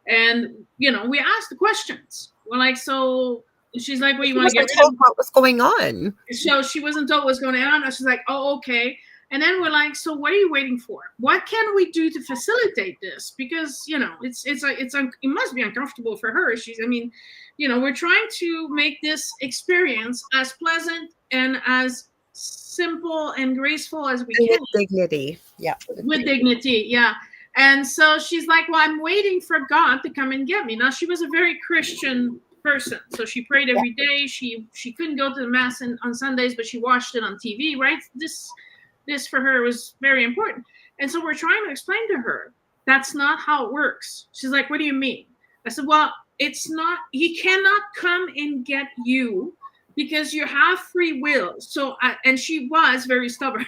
And, you know, we asked the questions. We're like, so she's like, well, you want to get rid of what was going on? So she wasn't told what's going on. She's like, oh, okay. And then we're like, so what are you waiting for? What can we do to facilitate this? Because, you know, it must be uncomfortable for her. You know, we're trying to make this experience as pleasant and as simple and graceful as we can. With dignity. Yeah. With dignity. Yeah. And so she's like, well, I'm waiting for God to come and get me. Now, she was a very Christian person. So she prayed every day. She couldn't go to the mass on Sundays, but she watched it on TV, right? This for her was very important. And so we're trying to explain to her, that's not how it works. She's like, what do you mean? I said, well, it's not, he cannot come and get you because you have free will. So, and she was very stubborn.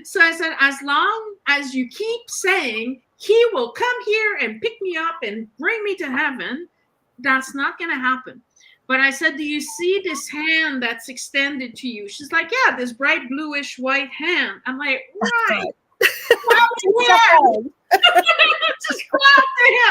So I said, as long as you keep saying, he will come here and pick me up and bring me to heaven, that's not going to happen. But I said, do you see this hand that's extended to you? She's like, yeah, this bright bluish white hand. I'm like, right. Just grab the hand.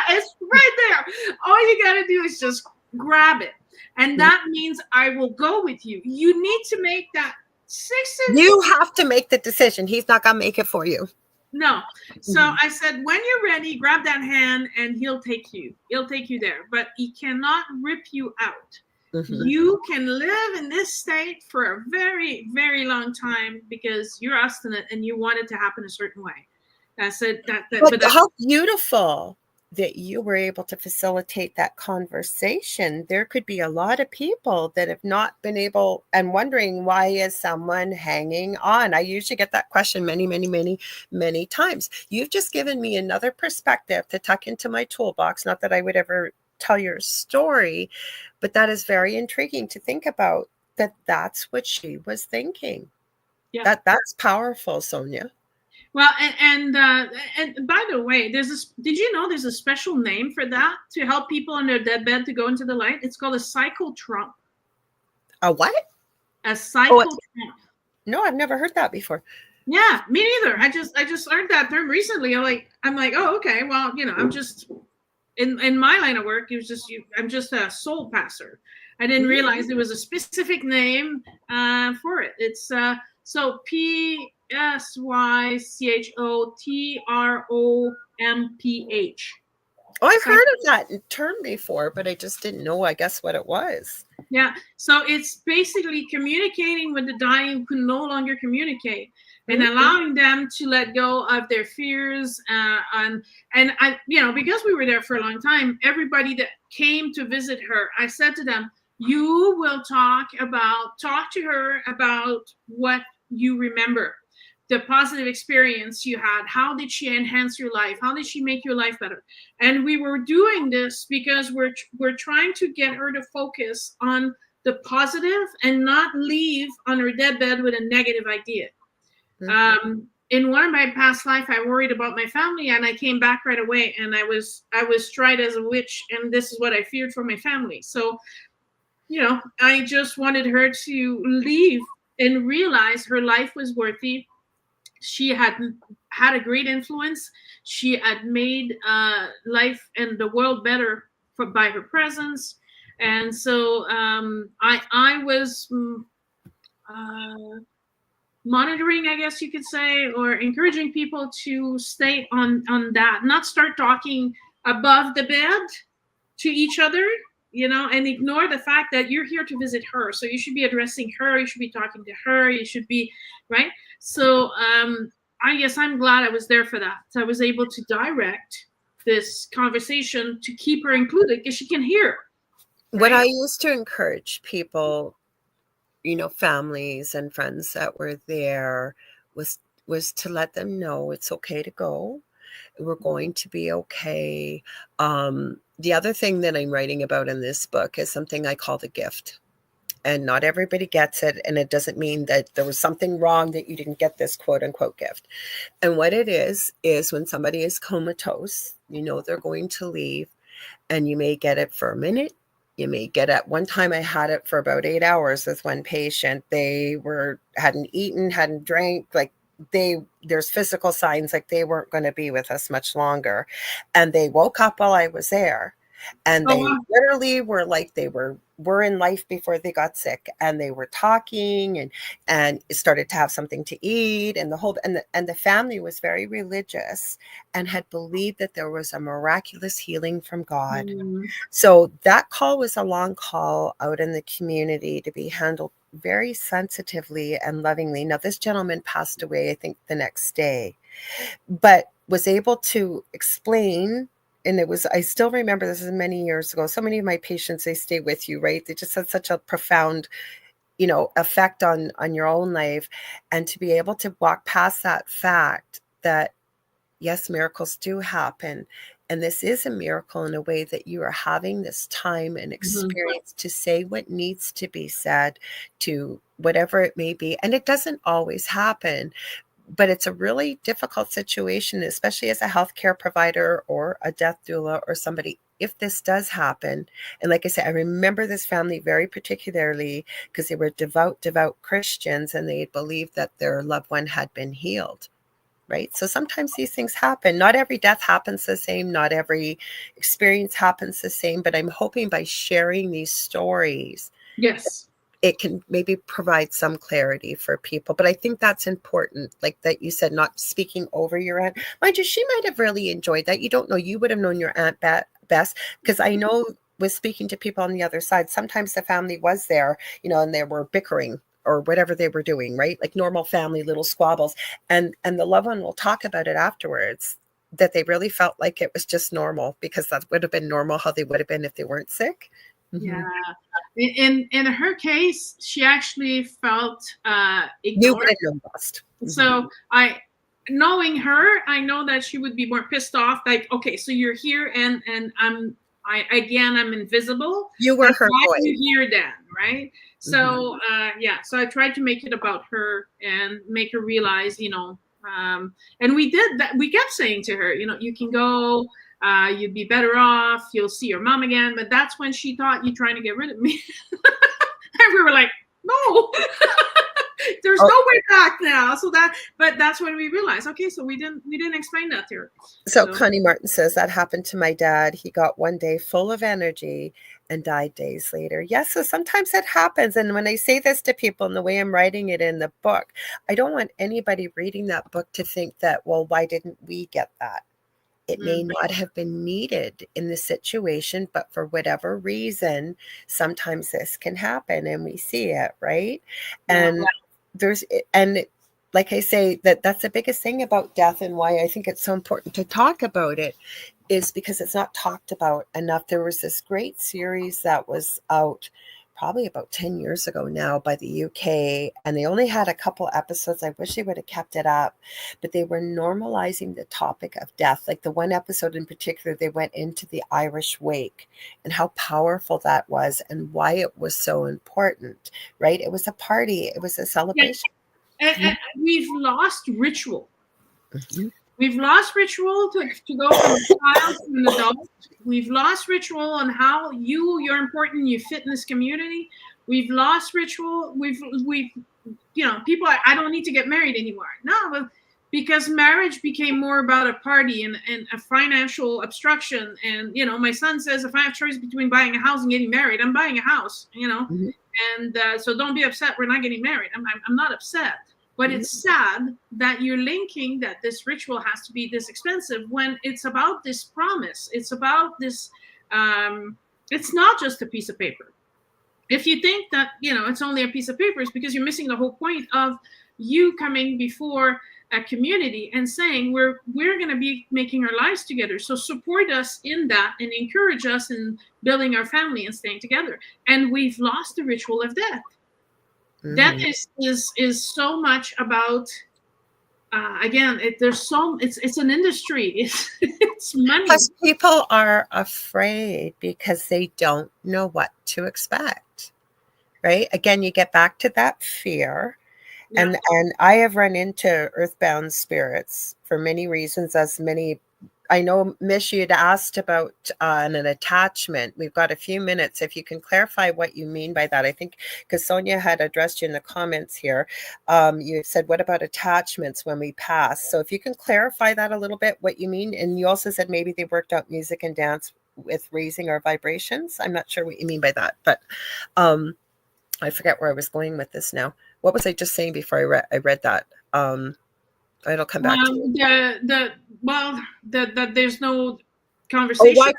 It's right there. All you got to do is just grab it. And that means I will go with you. You need to make that 6 inches. You have to make the decision. He's not going to make it for you. No. So I said, when you're ready, grab that hand and he'll take you. He'll take you there. But he cannot rip you out. You can live in this state for a very, very long time because you're obstinate and you want it to happen a certain way. I said that. But how beautiful that you were able to facilitate that conversation, there could be a lot of people that have not been able and wondering, why is someone hanging on? I usually get that question many times. You've just given me another perspective to tuck into my toolbox. Not that I would ever tell your story, but that is very intriguing to think about, that that's what she was thinking. Yeah. That's powerful, Sonya. Well, and by the way, there's this. Did you know there's a special name for that to help people on their deathbed to go into the light? It's called a psychotrump. A what? A psychotrump. No, I've never heard that before. Yeah, me neither. I just learned that term recently. I'm like, oh, okay. Well, I'm just in my line of work. It was just I'm just a soul passer. I didn't realize there was a specific name for it. It's so PSYCHOTROMPH. Oh, I've heard of that term before, but I just didn't know, I guess, what it was. Yeah. So it's basically communicating with the dying who can no longer communicate, and allowing them to let go of their fears. And I, because we were there for a long time, everybody that came to visit her, I said to them, you will talk to her about what you remember, the positive experience you had. How did she enhance your life? How did she make your life better? And we were doing this because we're trying to get her to focus on the positive and not leave on her deathbed with a negative idea. In one of my past life, I worried about my family, and I came back right away, and I was tried as a witch, and this is what I feared for my family. So, I just wanted her to leave and realize her life was worthy. She had a great influence. She had made life and the world better by her presence. And so I was monitoring, I guess you could say, or encouraging people to stay on that, not start talking above the bed to each other, and ignore the fact that you're here to visit her. So you should be addressing her. You should be talking to her. You should be, right? So I guess I'm glad I was there for that. So I was able to direct this conversation to keep her included because she can hear. Right? What I used to encourage people, families and friends that were there, was to let them know it's okay to go. We're going to be okay. The other thing that I'm writing about in this book is something I call the gift. And not everybody gets it. And it doesn't mean that there was something wrong that you didn't get this quote unquote gift. And what it is when somebody is comatose, they're going to leave, and you may get it for a minute. You may get it. One time I had it for about 8 hours with one patient. They hadn't eaten, hadn't drank, there's physical signs like they weren't going to be with us much longer. And they woke up while I was there. And they literally were like they were in life before they got sick, and they were talking and started to have something to eat, and the family was very religious and had believed that there was a miraculous healing from God. So that call was a long call out in the community to be handled very sensitively and lovingly. Now, this gentleman passed away, I think, the next day, but was able to explain. And I still remember, this is many years ago. So many of my patients, they stay with you, right? They just had such a profound, effect on your own life. And to be able to walk past that fact that, yes, miracles do happen. And this is a miracle in a way that you are having this time and experience to say what needs to be said, to whatever it may be. And it doesn't always happen. But it's a really difficult situation, especially as a healthcare provider or a death doula or somebody, if this does happen. And like I said, I remember this family very particularly because they were devout Christians, and they believed that their loved one had been healed, right? So sometimes these things happen. Not every death happens the same. Not every experience happens the same. But I'm hoping by sharing these stories, yes, it can maybe provide some clarity for people. But I think that's important, like that you said, not speaking over your aunt. Mind you, she might have really enjoyed that. You don't know. You would have known your aunt best, because I know with speaking to people on the other side, sometimes the family was there, and they were bickering or whatever they were doing, right? Like normal family little squabbles. And the loved one will talk about it afterwards, that they really felt like it was just normal, because that would have been normal how they would have been if they weren't sick. Yeah. In her case, she actually felt You would ignored. have been lost. So knowing her, I know that she would be more pissed off. Like, okay, so you're here, and I'm invisible. You were her Why are voice. you here then, right? So so I tried to make it about her and make her realize, and we did that. We kept saying to her, you can go. You'd be better off. You'll see your mom again. But that's when she thought you trying to get rid of me. And we were like, no, there's no way back now. But that's when we realized, okay, so we didn't explain that to her. So Connie Martin says that happened to my dad. He got one day full of energy and died days later. Yes, so sometimes it happens. And when I say this to people, and the way I'm writing it in the book, I don't want anybody reading that book to think that, well, why didn't we get that? It may not have been needed in the situation, but for whatever reason, sometimes this can happen and we see it, right? And like I say, that's the biggest thing about death, and why I think it's so important to talk about it is because it's not talked about enough. There was this great series that was out probably about 10 years ago now by the UK, and they only had a couple episodes. I wish they would have kept it up, but they were normalizing the topic of death. Like the one episode in particular, they went into the Irish wake and how powerful that was and why it was so important, right? It was a party. It was a celebration. And we've lost ritual. We've lost ritual to go from a child to an adult. We've lost ritual on how you're important, you fit in this community. We've lost ritual. We've people, I don't need to get married anymore. No, but because marriage became more about a party and a financial obstruction. And, my son says, if I have choice between buying a house and getting married, I'm buying a house, And so don't be upset we're not getting married. I'm not upset. But it's sad that you're linking that this ritual has to be this expensive when it's about this promise. It's about this, it's not just a piece of paper. If you think that, it's only a piece of paper, it's because you're missing the whole point of you coming before a community and saying, we're going to be making our lives together. So support us in that and encourage us in building our family and staying together. And we've lost the ritual of death. That is so much about again. It's an industry. It's money. Plus, people are afraid because they don't know what to expect. Right? Again, you get back to that fear, and I have run into earthbound spirits for many reasons, as many. I know, Mish, you'd asked about an attachment. We've got a few minutes. If you can clarify what you mean by that. I think because Sonya had addressed you in the comments here. You said, what about attachments when we pass? So if you can clarify that a little bit, what you mean. And you also said maybe they worked out music and dance with raising our vibrations. I'm not sure what you mean by that, but I forget where I was going with this now. What was I just saying before I read that? It'll come back to you. There's no conversation. Why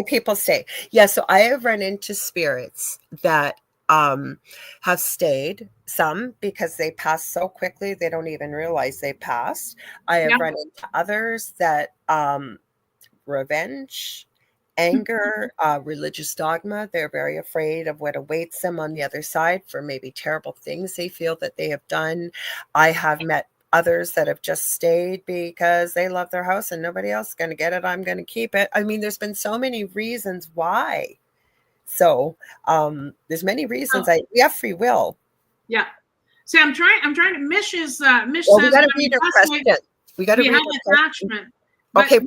people stay. Yeah, so I have run into spirits that have stayed, some because they pass so quickly they don't even realize they passed. I have run into others that revenge, anger, religious dogma. They're very afraid of what awaits them on the other side for maybe terrible things they feel that they have done. I have met others that have just stayed because they love their house and nobody else is going to get it. I'm going to keep it. I mean, there's been so many reasons why. So there's many reasons. We have free will. Yeah. See, I'm trying to. Mish says we got to read her question. We got to read her attachment. But, okay,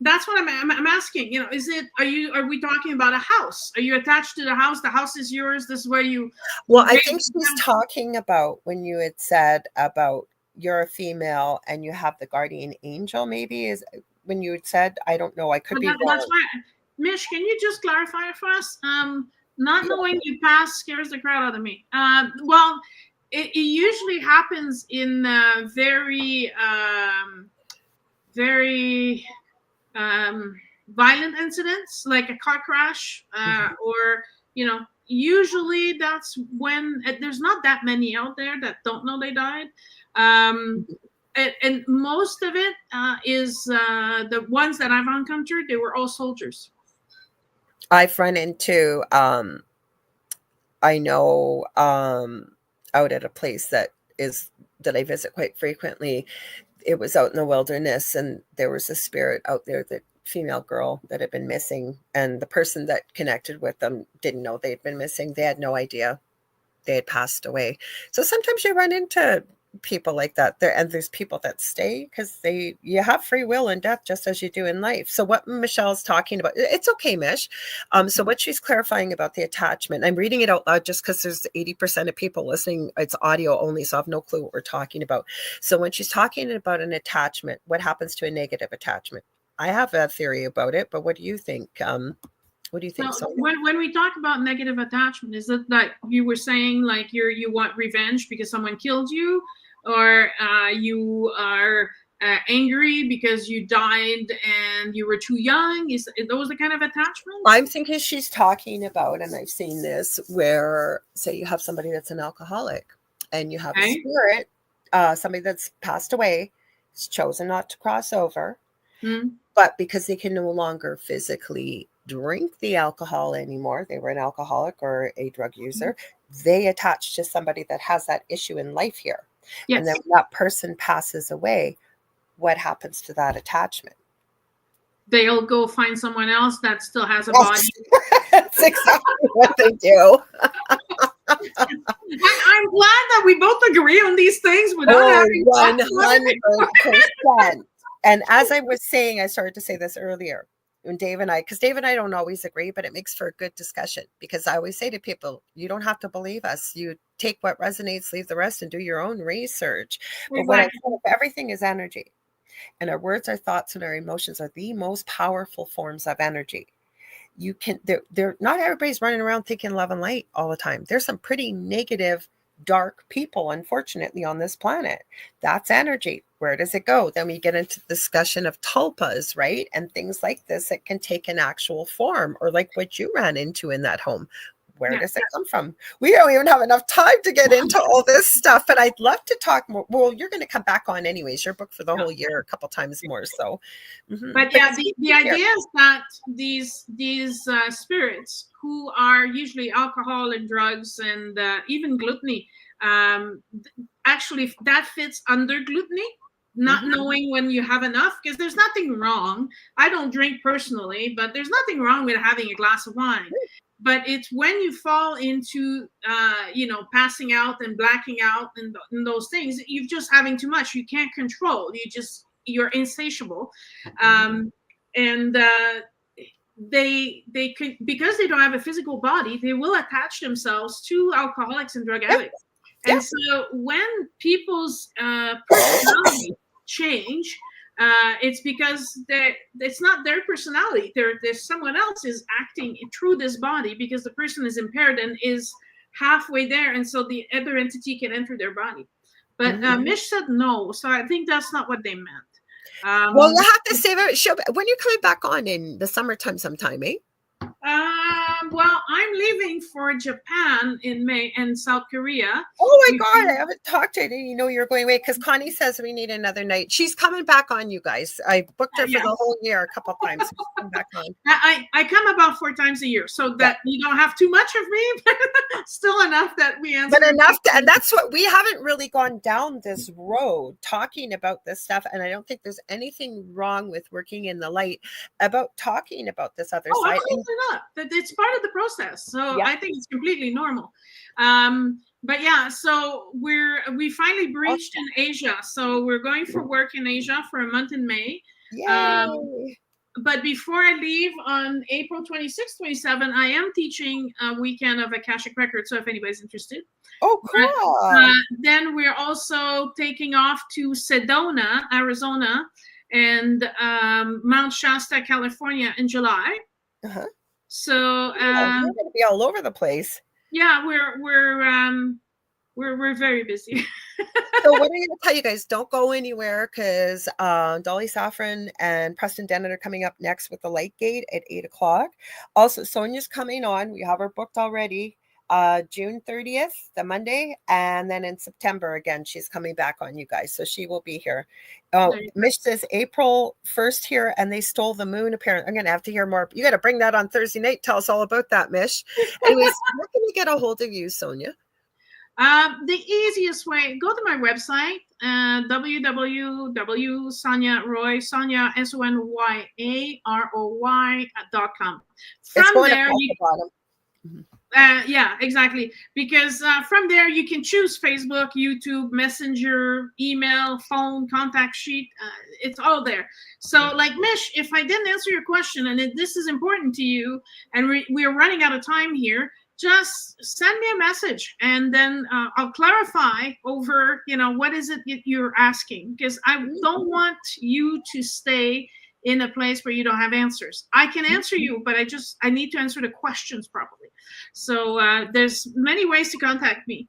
that's what I'm asking. Are we talking about a house? Are you attached to the house? The house is yours. This is where you. Well, I think she's talking about when you had said about you're a female and you have the guardian angel. Maybe is when you had said. I don't know. I could be wrong. That's why, Mish, can you just clarify it for us? Not knowing you pass scares the crap out of me. Well, it usually happens in very violent incidents, like a car crash, or usually that's when there's not that many out there that don't know they died. and most of it is the ones that I've encountered, they were all soldiers. I've run into, I know, out at a place that I visit quite frequently. It was out in the wilderness, and there was a spirit out there, that female girl that had been missing, and the person that connected with them didn't know they'd been missing. They had no idea they had passed away. So sometimes you run into people like that there, and there's people that stay because you have free will in death, just as you do in life. So what Michelle's talking about, it's okay, Mish. So what she's clarifying about the attachment, I'm reading it out loud just because there's 80% of people listening, it's audio only, so I have no clue what we're talking about. So when she's talking about an attachment, what happens to a negative attachment? I have a theory about it, but what do you think? What do you think? So when we talk about negative attachment, is it like you were saying, like you want revenge because someone killed you, or you are angry because you died and you were too young? Is those the kind of attachments? I'm thinking she's talking about, and I've seen this, where say you have somebody that's an alcoholic, and you have a spirit, somebody that's passed away, has chosen not to cross over, but because they can no longer physically drink the alcohol anymore, they were an alcoholic or a drug user, they attach to somebody that has that issue in life here. Yes. And then when that person passes away, what happens to that attachment? They'll go find someone else that still has a body. That's exactly what they do. I'm glad that we both agree on these things without having 100%. And as I was saying, I started to say this earlier, when Dave and I don't always agree, but it makes for a good discussion, because I always say to people, you don't have to believe us. You take what resonates, leave the rest, and do your own research. But what I said, everything is energy, and our words, our thoughts, and our emotions are the most powerful forms of energy. You can, they're not everybody's running around thinking love and light all the time. There's some pretty negative, dark people, unfortunately, on this planet. That's energy. Where does it go? Then we get into the discussion of tulpas, right? And things like this that can take an actual form, or like what you ran into in that home. Where does it come from? We don't even have enough time to get into all this stuff, but I'd love to talk more. Well, you're going to come back on anyways. You're booked for the whole year, a couple times more. So, but yeah, the idea is that these spirits, who are usually alcohol and drugs and even gluttony, actually that fits under gluttony. Not knowing when you have enough, because there's nothing wrong. I don't drink personally, but there's nothing wrong with having a glass of wine. But it's when you fall into, passing out and blacking out and those things, you're just having too much. You can't control. You're insatiable. They could, because they don't have a physical body, they will attach themselves to alcoholics and drug addicts. And so when people's personality change, it's because it's not their personality. There's someone else is acting through this body, because the person is impaired and is halfway there, and so the other entity can enter their body. But Mish said no, so I think that's not what they meant. Well, we'll have to save it. When you're coming back on in the summertime sometime, eh? Well, I'm leaving for Japan in May and South Korea. Oh my God, I haven't talked to you. You're going away, because Connie says we need another night. She's coming back on, you guys. I booked her for the whole year a couple of times. Come back on. I come about 4 times a year, so that you don't have too much of me, but still enough that we answer. But enough, and that's what we haven't really gone down this road talking about this stuff. And I don't think there's anything wrong with working in the light about talking about this other side. Absolutely not. That it's part of the process. So I think it's completely normal. But yeah, so we finally breached in Asia. So we're going for work in Asia for a month in May. But before I leave on April 26th, 27th, I am teaching a weekend of Akashic Records. So if anybody's interested. Oh, cool. Then we're also taking off to Sedona, Arizona, and Mount Shasta, California in July. So we're going to be all over the place. Yeah, we're very busy. So what are you going to tell you guys? Don't go anywhere, because Dolly Saffron and Preston Dennett are coming up next with the Light Gate at 8 o'clock. Also, Sonia's coming on. We have her booked already June 30th, the Monday, and then in September again, she's coming back on, you guys. So she will be here. Oh, Mish says April 1st here, and they stole the moon. Apparently, I'm going to have to hear more. You got to bring that on Thursday night. Tell us all about that, Mish. Anyways, where can we get a hold of you, Sonya? The easiest way, go to my website, www.sonyaroy, Sonya, SONYAROY.com. From there, you yeah, exactly. Because from there, you can choose Facebook, YouTube, Messenger, email, phone, contact sheet. It's all there. So, like, Mish, if I didn't answer your question and this is important to you, and we're running out of time here, just send me a message, and then I'll clarify over, what is it that you're asking? Because I don't want you to stay in a place where you don't have answers. I can answer you, but I need to answer the questions properly. So there's many ways to contact me.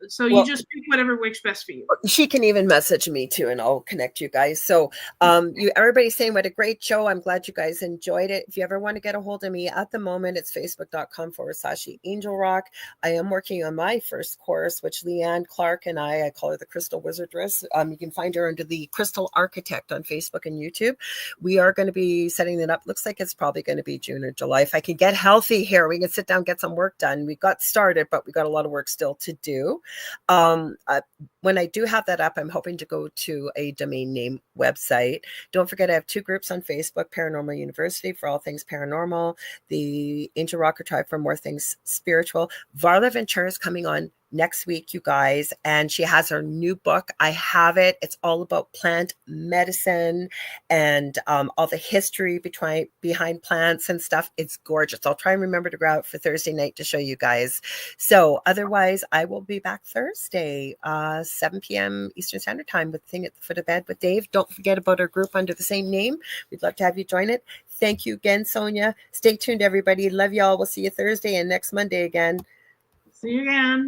So you just pick whatever works best for you. She can even message me too, and I'll connect you guys. So everybody's saying what a great show. I'm glad you guys enjoyed it. If you ever want to get a hold of me at the moment, it's facebook.com/Angel Rock. I am working on my first course, which Leanne Clark and I call her the Crystal Wizardress. You can find her under the Crystal Architect on Facebook and YouTube. We are going to be setting it up. Looks like it's probably going to be June or July. If I can get healthy here, we can sit down, get some work done. We got started, but we got a lot of work still to do. When I do have that up, I'm hoping to go to a domain name website. Don't forget, I have 2 groups on Facebook: Paranormal University for all things paranormal, the Angel Rocker Tribe for more things spiritual. Varla Ventura is coming on next week, you guys, and she has her new book. I have it. It's all about plant medicine and all the history behind plants and stuff. It's gorgeous. I'll try and remember to go out for Thursday night to show you guys. So otherwise, I will be back Thursday, 7 p.m. Eastern Standard Time with Thing at the Foot of Bed with Dave. Don't forget about our group under the same name. We'd love to have you join it. Thank you again, Sonya. Stay tuned, everybody. Love y'all. We'll see you Thursday and next Monday again. See you again.